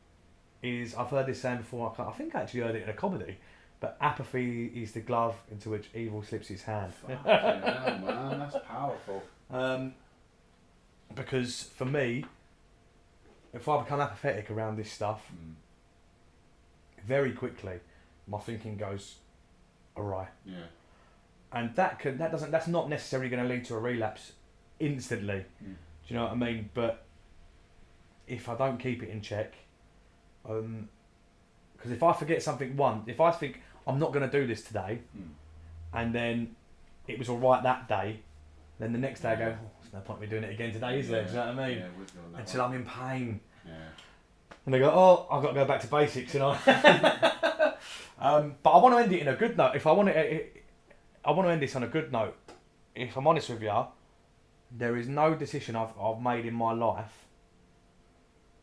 is, I've heard this saying before, I think I actually heard it in a comedy, but apathy is the glove into which evil slips its hand. Fucking hell, man, that's powerful. Because for me, if I become apathetic around this stuff, very quickly, my thinking goes awry. Yeah. And that's not necessarily going to lead to a relapse instantly. Do you know what I mean? But if I don't keep it in check, because if I forget something if I think I'm not going to do this today, and then it was alright that day, then the next day I go, there's no point in me doing it again today, is there? Do you know what I mean? Yeah, with you on that Until one. I'm in pain. Yeah. And they go, oh, I've got to go back to basics, you know. But I want to end it in a good note. I want to end this on a good note. If I'm honest with you, there is no decision I've made in my life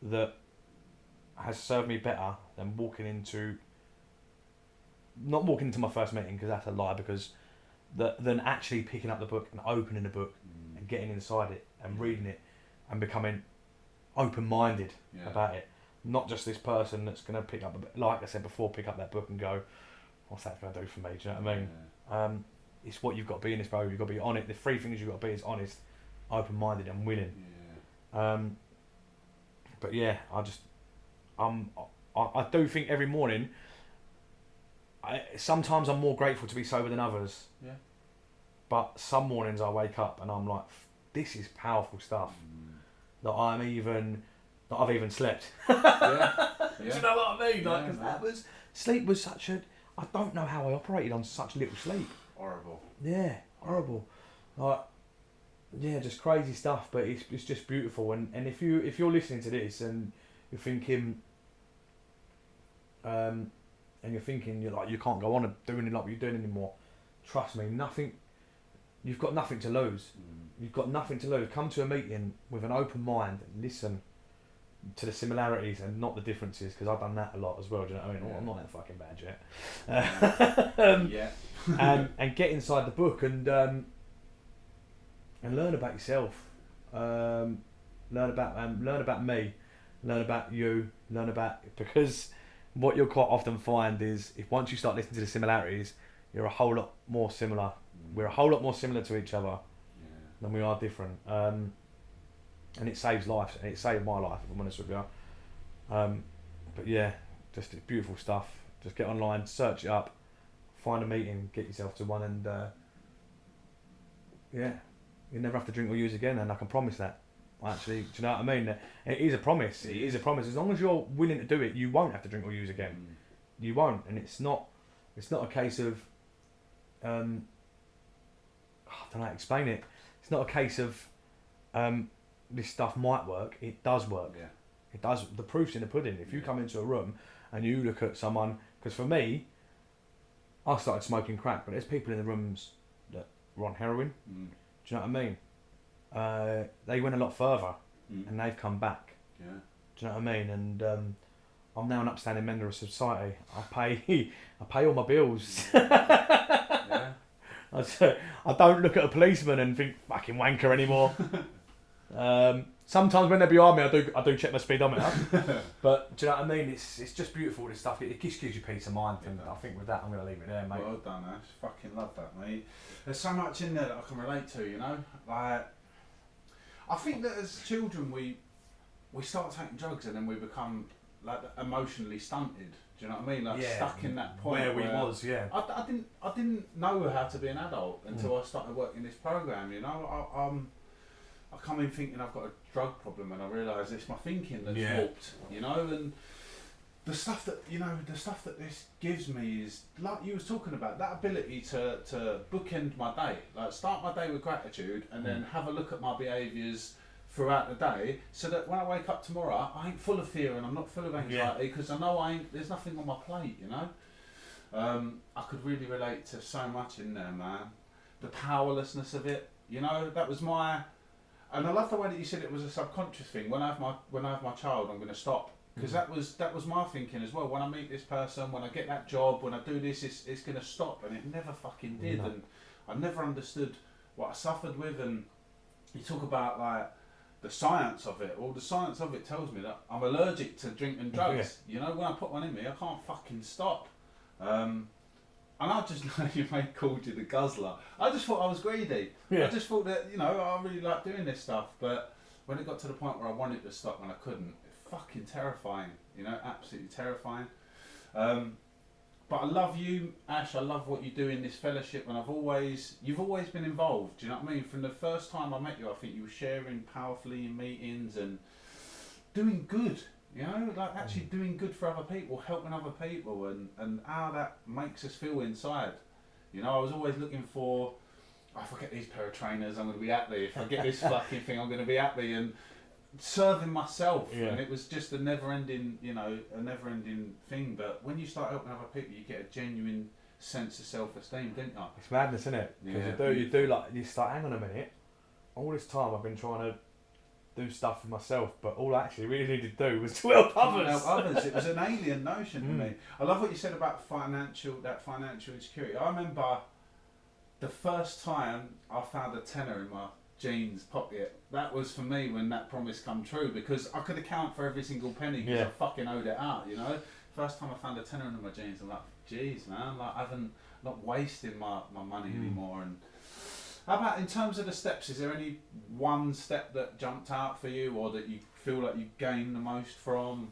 that has served me better than not walking into my first meeting, because that's a lie, than actually picking up the book and opening the book and getting inside it and reading it and becoming open-minded about it. Not just this person that's going to pick up, like I said before, pick up that book and go, what's that going to do for me? Do you know what I mean? It's what you've got to be in this, bro. You've got to be on it. The three things you've got to be is honest, open-minded and willing. But yeah, I do think every morning, sometimes I'm more grateful to be sober than others. Yeah. But some mornings I wake up and I'm like, this is powerful stuff. That I've even slept. Yeah. Do you know what I mean? Like, because sleep was such a, I don't know how I operated on such little sleep. Horrible. Yeah, horrible. Like, yeah, just crazy stuff. But it's just beautiful. And if you're listening to this and you're thinking, you're like, you can't go on doing it like what you're doing anymore. Trust me, you've got nothing to lose. You've got nothing to lose. Come to a meeting with an open mind and listen to the similarities and not the differences, because I've done that a lot as well. Do you know what I mean? Yeah. I'm not that fucking bad yet. And get inside the book and learn about yourself. Learn about me. Learn about you. Because what you'll quite often find is, if once you start listening to the similarities, you're a whole lot more similar. We're a whole lot more similar to each other than we are different. And it saves lives, and it saved my life, if I'm honest with you. But yeah, just beautiful stuff. Just get online, search it up, find a meeting, get yourself to one, and you never have to drink or use again, and I can promise that. Actually, do you know what I mean? It is a promise. It is a promise. As long as you're willing to do it, you won't have to drink or use again. You won't, and it's not a case of I don't know how to explain it. It's not a case of this stuff might work. It does work. Yeah. It does. The proof's in the pudding. If you come into a room and you look at someone, because for me, I started smoking crack, but there's people in the rooms that were on heroin. Do you know what I mean? They went a lot further, and they've come back. Yeah. Do you know what I mean? And I'm now an upstanding member of society. I pay all my bills. Yeah. I don't look at a policeman and think fucking wanker anymore. Sometimes when they're behind me, I do check my speedometer. But do you know what I mean? It's just beautiful, this stuff. It just gives you peace of mind. And I think with that, I'm going to leave it there, mate. Well done, Ash. Fucking love that, mate. There's so much in there that I can relate to, you know? Like, I think that as children, we start taking drugs and then we become like emotionally stunted. Do you know what I mean? Like stuck in that point where we was. Yeah. I didn't know how to be an adult until I started working this program. You know, I come in thinking I've got a drug problem, and I realise it's my thinking that's warped. You know, and the stuff that this gives me is like you was talking about, that ability to bookend my day, like start my day with gratitude and then have a look at my behaviours throughout the day, so that when I wake up tomorrow I ain't full of fear and I'm not full of anxiety, because I know there's nothing on my plate, you know. I could really relate to so much in there, man. The powerlessness of it, you know, that was my, and I love the way that you said it was a subconscious thing. When I have my child, I'm going to stop, because that was my thinking as well. When I meet this person, when I get that job, when I do this, it's going to stop, and it never fucking did. No. And I never understood what I suffered with. And you talk about like the science of it. Well, the science of it tells me that I'm allergic to drinking drugs. You know, when I put one in me, I can't fucking stop. And I just know your mate called you the guzzler. I just thought I was greedy. I just thought that, you know, I really like doing this stuff. But when it got to the point where I wanted to stop and I couldn't, it's fucking terrifying. You know, absolutely terrifying. But I love you, Ash. I love what you do in this fellowship, and you've always been involved. Do you know what I mean? From the first time I met you, I think you were sharing powerfully in meetings and doing good. You know, like actually doing good for other people, helping other people, and how that makes us feel inside. You know, I was always looking for, if I get these pair of trainers, I'm going to be happy. If I get this fucking thing, I'm going to be happy. And serving myself, and it was just a never-ending thing. But when you start helping other people, you get a genuine sense of self-esteem, don't you? It's madness, isn't it? Because you do like, you start, hang on a minute, all this time I've been trying to do stuff for myself, but all I actually really needed to do was to help others. It was an alien notion for me. I love what you said about financial insecurity. I remember the first time I found a tenner in my jeans pocket. That was for me when that promise come true, because I could account for every single penny because I fucking owed it out, you know. First time I found a tenner in my jeans, I'm like, geez, man, like not wasting my money anymore. And how about in terms of the steps? Is there any one step that jumped out for you, or that you feel like you gained the most from?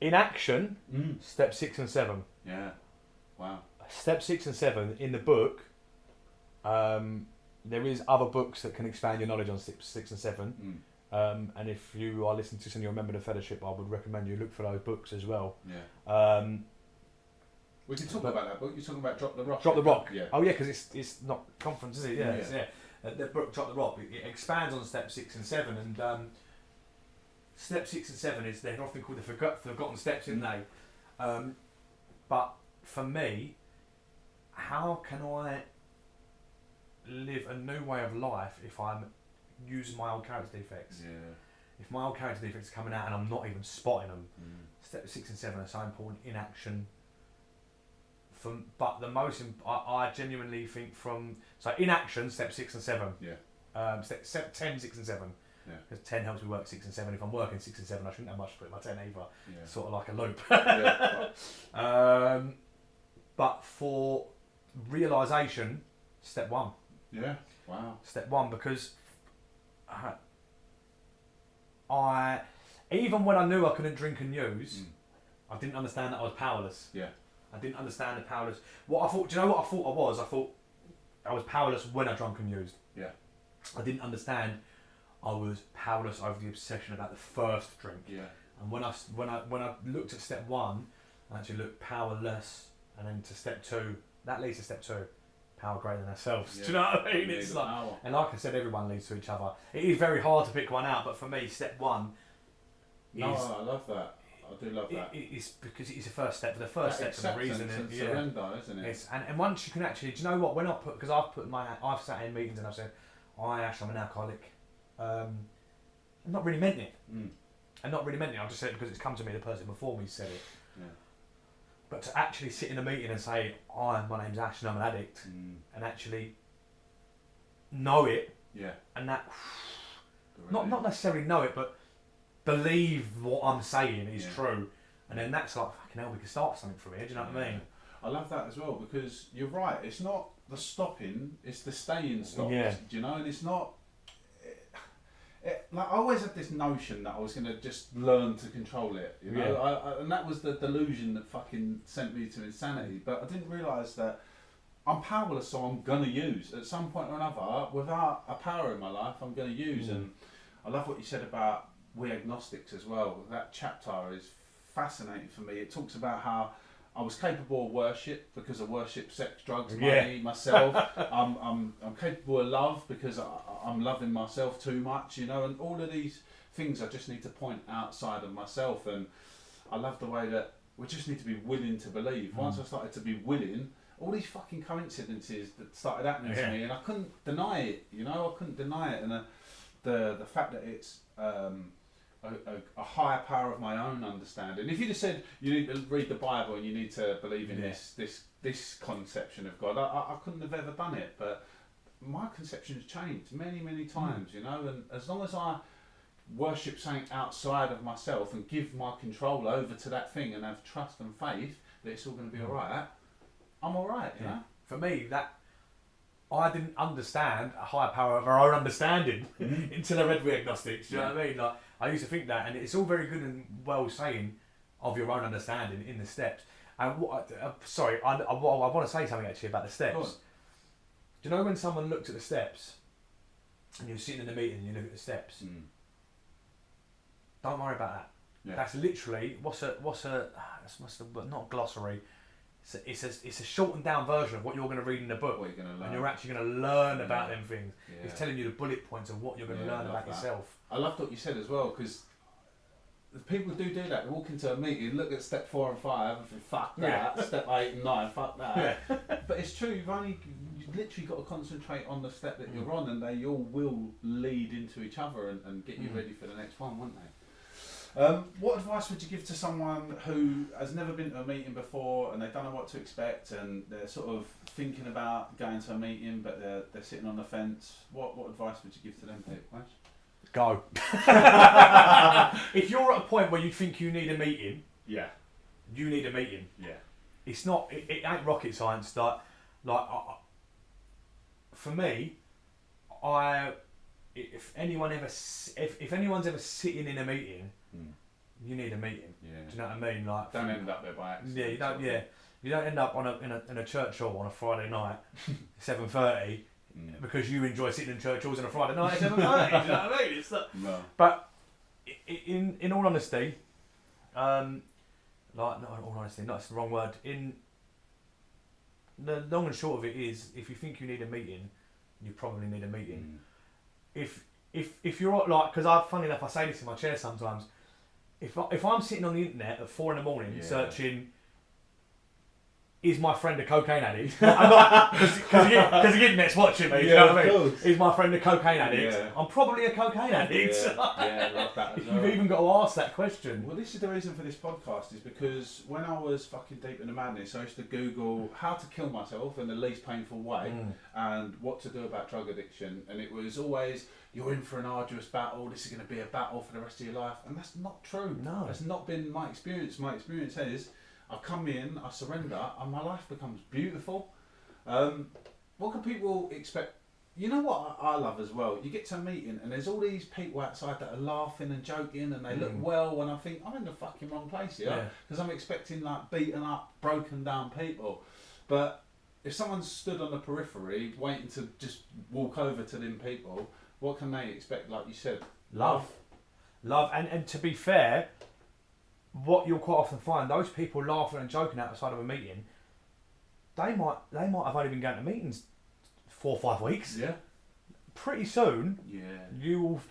In action, step 6 and 7. Yeah, wow. Step 6 and 7 in the book. There is other books that can expand your knowledge on steps 6 and 7. And if you are listening to this and you're a member of the fellowship, I would recommend you look for those books as well. Yeah. We can talk about that book. You're talking about Drop the Rock. Drop the Rock. Yeah. Oh yeah, because it's not conference, is it? Yeah. The book Drop the Rock. It expands on step 6 and 7, and step 6 and 7 is, they're often called the forgotten steps, isn't they? But for me, how can I live a new way of life if I'm using my old character defects? Yeah. If my old character defects are coming out and I'm not even spotting them, step 6 and 7 are so important in action. But the most, I genuinely think so in action, step 6 and 7. Yeah. Step 10, 6 and 7. Yeah. Because 10 helps me work 6 and 7. If I'm working 6 and 7, I shouldn't have much to put in my 10 either. Yeah. Sort of like a loop. Yeah. But for realisation, step 1. Yeah. Wow. Step 1, because even when I knew I couldn't drink and use, I didn't understand that I was powerless. Yeah. I didn't understand the powerless. What I thought, do you know what I thought I was? I thought I was powerless when I drunk and used. Yeah. I didn't understand I was powerless over the obsession about the first drink. Yeah. And when I looked at step 1, I actually looked powerless, and then to step 2, that leads to step 2. Power greater than ourselves. Yeah. Do you know what I mean? It's like, and like I said, everyone leads to each other. It is very hard to pick one out, but for me, step 1 is. No, I love that. I do love that. It's because it's the first step. The first step's for the reason. And surrender, isn't it? It's, and once you can actually, do you know what? When because I've sat in meetings and I've said, I'm an alcoholic. I've not really meant it. And not really meant it. I've just said it because it's come to me. The person before me said it. Yeah. But to actually sit in a meeting and say, my name's Ash and I'm an addict, and actually know it, and that, not necessarily know it, but believe what I'm saying is true, and then that's like, fucking hell, we can start something from here, do you know what I mean? I love that as well, because you're right, it's not the stopping, it's the staying stopped, do you know, and it's not, like I always had this notion that I was going to just learn to control it, you know, and that was the delusion that fucking sent me to insanity, but I didn't realise that I'm powerless, so I'm going to use, at some point or another, without a power in my life, I'm going to use, and I love what you said about we agnostics as well. That chapter is fascinating for me. It talks about how I was capable of worship because I worship sex, drugs, money, myself. I'm capable of love because I'm loving myself too much, you know, and all of these things I just need to point outside of myself. And I love the way that we just need to be willing to believe. Once I started to be willing, all these fucking coincidences that started happening to me, and I couldn't deny it, you know, I couldn't deny it. And the fact that it's a higher power of my own understanding. If you just said you need to read the Bible and you need to believe in this conception of God, I couldn't have ever done it. But my conception's changed many times, you know. And as long as I worship something outside of myself and give my control over to that thing and have trust and faith that it's all going to be all right, I'm all right, you know. For me, that I didn't understand a higher power of our own understanding until I read We Agnostics. Do you know what I mean? Like, I used to think that, and it's all very good and well saying of your own understanding in the steps. And what I want to say something actually about the steps. Do you know when someone looks at the steps and you're sitting in the meeting and you look at the steps? Don't worry about that. Yeah. That's literally what's a not a glossary. It's a shortened down version of what you're going to read in the book. What you're going to learn. And you're actually going to learn about them things. Yeah. It's telling you the bullet points of what you're going to learn about yourself. I loved what you said as well, because people do that. They walk into a meeting, look at step 4 and 5, and think, fuck that. Step 8 and 9, fuck that. Yeah. But it's true. You've literally got to concentrate on the step that you're on, and they all will lead into each other and get you ready for the next one, won't they? What advice would you give to someone who has never been to a meeting before and they don't know what to expect and they're sort of thinking about going to a meeting but they're sitting on the fence? What advice would you give to them, Pete? Go. If you're at a point where you think you need a meeting, you need a meeting. Yeah. It's not. It ain't rocket science. Like for me, if anyone's ever sitting in a meeting. You need a meeting. Yeah. Do you know what I mean? Like, don't end up there by accident. Yeah, you don't. Yeah, you don't end up in a church hall on a Friday night, 7:30, because you enjoy sitting in church halls on a Friday night at 7:30. Do you know what I mean? It's like, no. But in all honesty, not all honesty, that's the wrong word. In the long and short of it is, if you think you need a meeting, you probably need a meeting. If you're like, because funny enough, I say this in my chair sometimes. If I'm sitting on the internet at 4 a.m. searching, is my friend a cocaine addict? Because the internet's watching me. You know what I mean? Is my friend a cocaine addict? Yeah. I'm probably a cocaine addict. I love that as well. You've even got to ask that question. Well, this is the reason for this podcast, is because when I was fucking deep in the madness, I used to Google how to kill myself in the least painful way and what to do about drug addiction, and it was always, you're in for an arduous battle, this is going to be a battle for the rest of your life. And that's not true. No. That's not been my experience. My experience is, I come in, I surrender, and my life becomes beautiful. What can people expect? You know what I love as well? You get to a meeting and there's all these people outside that are laughing and joking and they look well, and I think, I'm in the fucking wrong place here, because I'm expecting like beaten up, broken down people. But if someone's stood on the periphery waiting to just walk over to them people, what can they expect? Like you said, love, and to be fair, what you'll quite often find, those people laughing and joking outside of a meeting, they might have only been going to meetings 4 or 5 weeks. Yeah. Pretty soon, you'll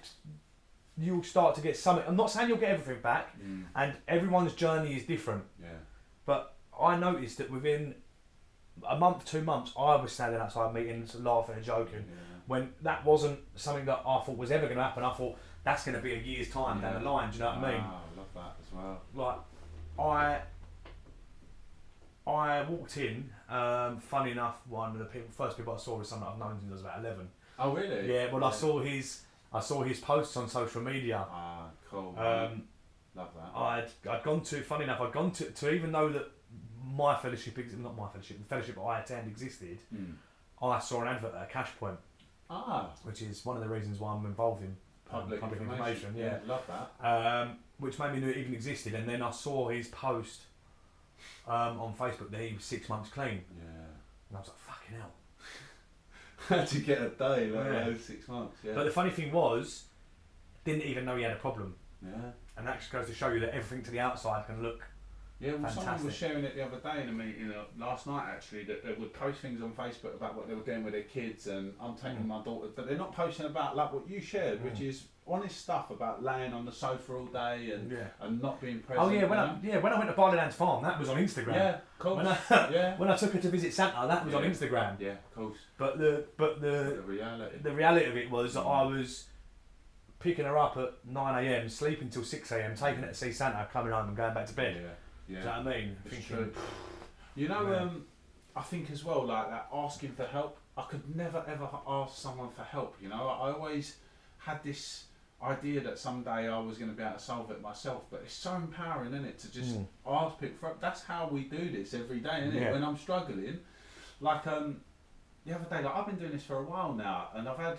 start to get something. I'm not saying you'll get everything back, and everyone's journey is different. Yeah. But I noticed that within a month, 2 months, I was standing outside meetings, laughing and joking. Yeah. When that wasn't something that I thought was ever going to happen. I thought that's going to be a year's time down the line. Do you know what I mean? I love that as well. Like, I walked in. Funny enough, one of the first people I saw was someone I've known since I was about 11. Oh really? Yeah. Well, I saw his posts on social media. Ah, cool. Love that. I'd gone to. Funny enough, I'd gone to even though that my fellowship, not my fellowship, the fellowship I attend existed. I saw an advert at a Cash Point. Which is one of the reasons why I'm involved in public information. Yeah, love that. Which made me know it even existed, and then I saw his post on Facebook that he was 6 months clean. Yeah. And I was like, fucking hell. How'd you get a day, 6 months? Yeah. But the funny thing was, didn't even know he had a problem. Yeah. And that just goes to show you that everything to the outside can look. Yeah, well, fantastic. someone was sharing it the other day in a meeting last night actually, that they would post things on Facebook about what they were doing with their kids, and I'm taking my daughter, but they're not posting about like what you shared, which is honest stuff about laying on the sofa all day and not being present. Oh yeah, when I went to Barleylands Farm, that was on Instagram. Yeah, of course. When I took her to visit Santa, that was on Instagram. Yeah, of course. But the reality of it was that I was picking her up at 9 a.m, sleeping till 6 a.m, taking her to see Santa, coming home and going back to bed. Yeah. Do you know what I mean? It's true. You know, I think as well, like that asking for help. I could never ever ask someone for help. You know, I always had this idea that someday I was going to be able to solve it myself. But it's so empowering, isn't it, to just ask people for help. That's how we do this every day, isn't it? When I'm struggling, like the other day, like I've been doing this for a while now, and I've had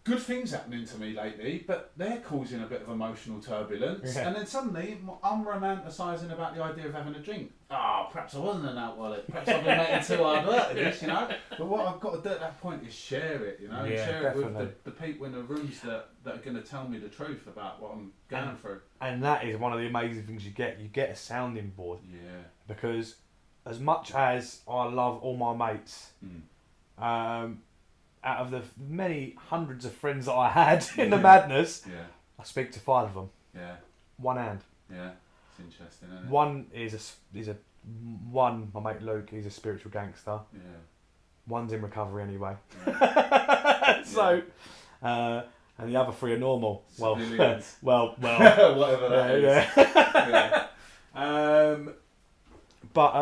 good things happening to me lately, but they're causing a bit of emotional turbulence. Yeah. And then suddenly I'm romanticising about the idea of having a drink. Perhaps I wasn't an alcoholic. Perhaps I've been making too hard work of this, you know. But what I've got to do at that point is share it, you know, and share definitely. it with the people in the rooms that are going to tell me the truth about what I'm going through. And that is one of the amazing things you get. You get a sounding board. Yeah. Because as much as I love all my mates, out of the many hundreds of friends that I had in the madness, I speak to 5 of them. Yeah. One hand. Yeah. It's interesting, isn't it? One is my mate Luke, he's a spiritual gangster. Yeah. One's in recovery anyway. Yeah. So, and the other 3 are normal. Civilians. Well, whatever that is. Yeah. But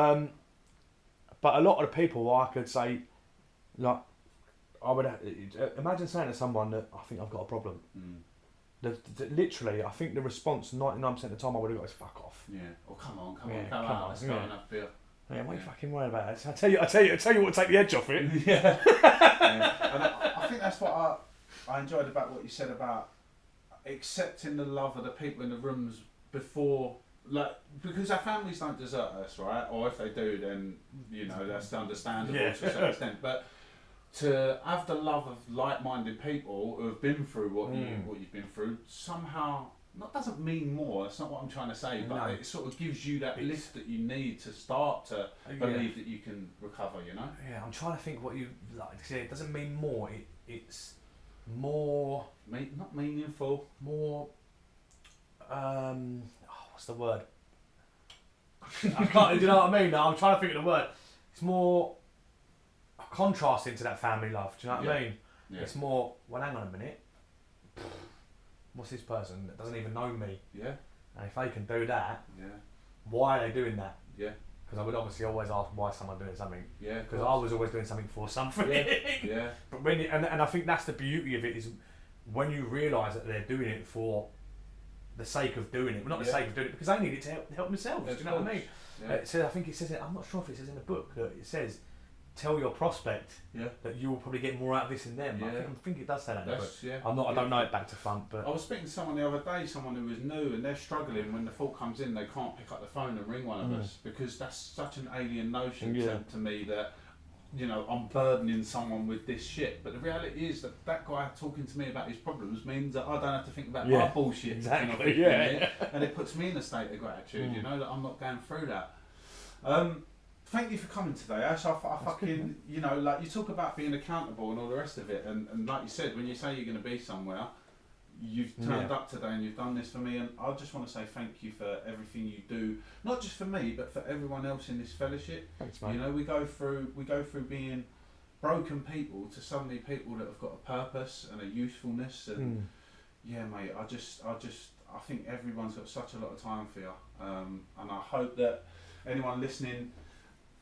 a lot of the people, I could say, like, I would imagine saying to someone that I think I've got a problem. Literally, I think the response 99% of the time I would have got is fuck off. Yeah. Oh, come on, come out. Let's go and have a beer. Yeah, what are you fucking worried about it? I tell you what would take the edge off it. Yeah. And I think that's what I enjoyed about what you said about accepting the love of the people in the rooms before, like, because our families don't desert us, right? Or if they do, then you know that's understandable to a certain extent. But to have the love of like-minded people who have been through what you've been through, somehow, that doesn't mean more, that's not what I'm trying to say, but it sort of gives you that lift that you need to start to believe that you can recover, you know? Yeah, I'm trying to think what you, like, see, it doesn't mean more, it's more... Not meaningful. More, what's the word? I can't, do you know what I mean? No, I'm trying to think of the word. It's more... contrasting to that family love, do you know what I mean? Yeah. It's more, well, hang on a minute, what's this person that doesn't even know me? Yeah. And if they can do that, why are they doing that? Yeah. Because I would obviously always ask why someone doing something. Yeah. Because I was always doing something for something. Yeah. But when and I think that's the beauty of it, is when you realise that they're doing it for the sake of doing it, well, not the sake of doing it, because they need it to help themselves. Do you know what I mean? Yeah. I think it says it. I'm not sure if it says in the book that it says, tell your prospect that you will probably get more out of this than them. Yeah. I think it does say that in the book. Yeah. I don't know it back to front, but... I was speaking to someone the other day, someone who was new, and they're struggling when the thought comes in, they can't pick up the phone and ring one of us, because that's such an alien notion to me that, you know, I'm burdening someone with this shit. But the reality is that guy talking to me about his problems means that I don't have to think about my bullshit. Exactly, and it puts me in a state of gratitude, you know, that I'm not going through that. Thank you for coming today, Ash. I fucking, you know, like, you talk about being accountable and all the rest of it, and like you said, when you say you're going to be somewhere, you've turned up today and you've done this for me, and I just want to say thank you for everything you do, not just for me, but for everyone else in this fellowship. Thanks, mate. You know, we go through being broken people to suddenly people that have got a purpose and a usefulness, and yeah, mate, I think everyone's got such a lot of time for you, and I hope that anyone listening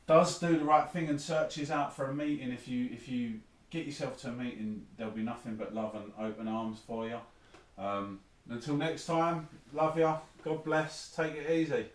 does do the right thing and searches out for a meeting. If you get yourself to a meeting, there'll be nothing but love and open arms for you. Until next time, love ya, God bless, take it easy.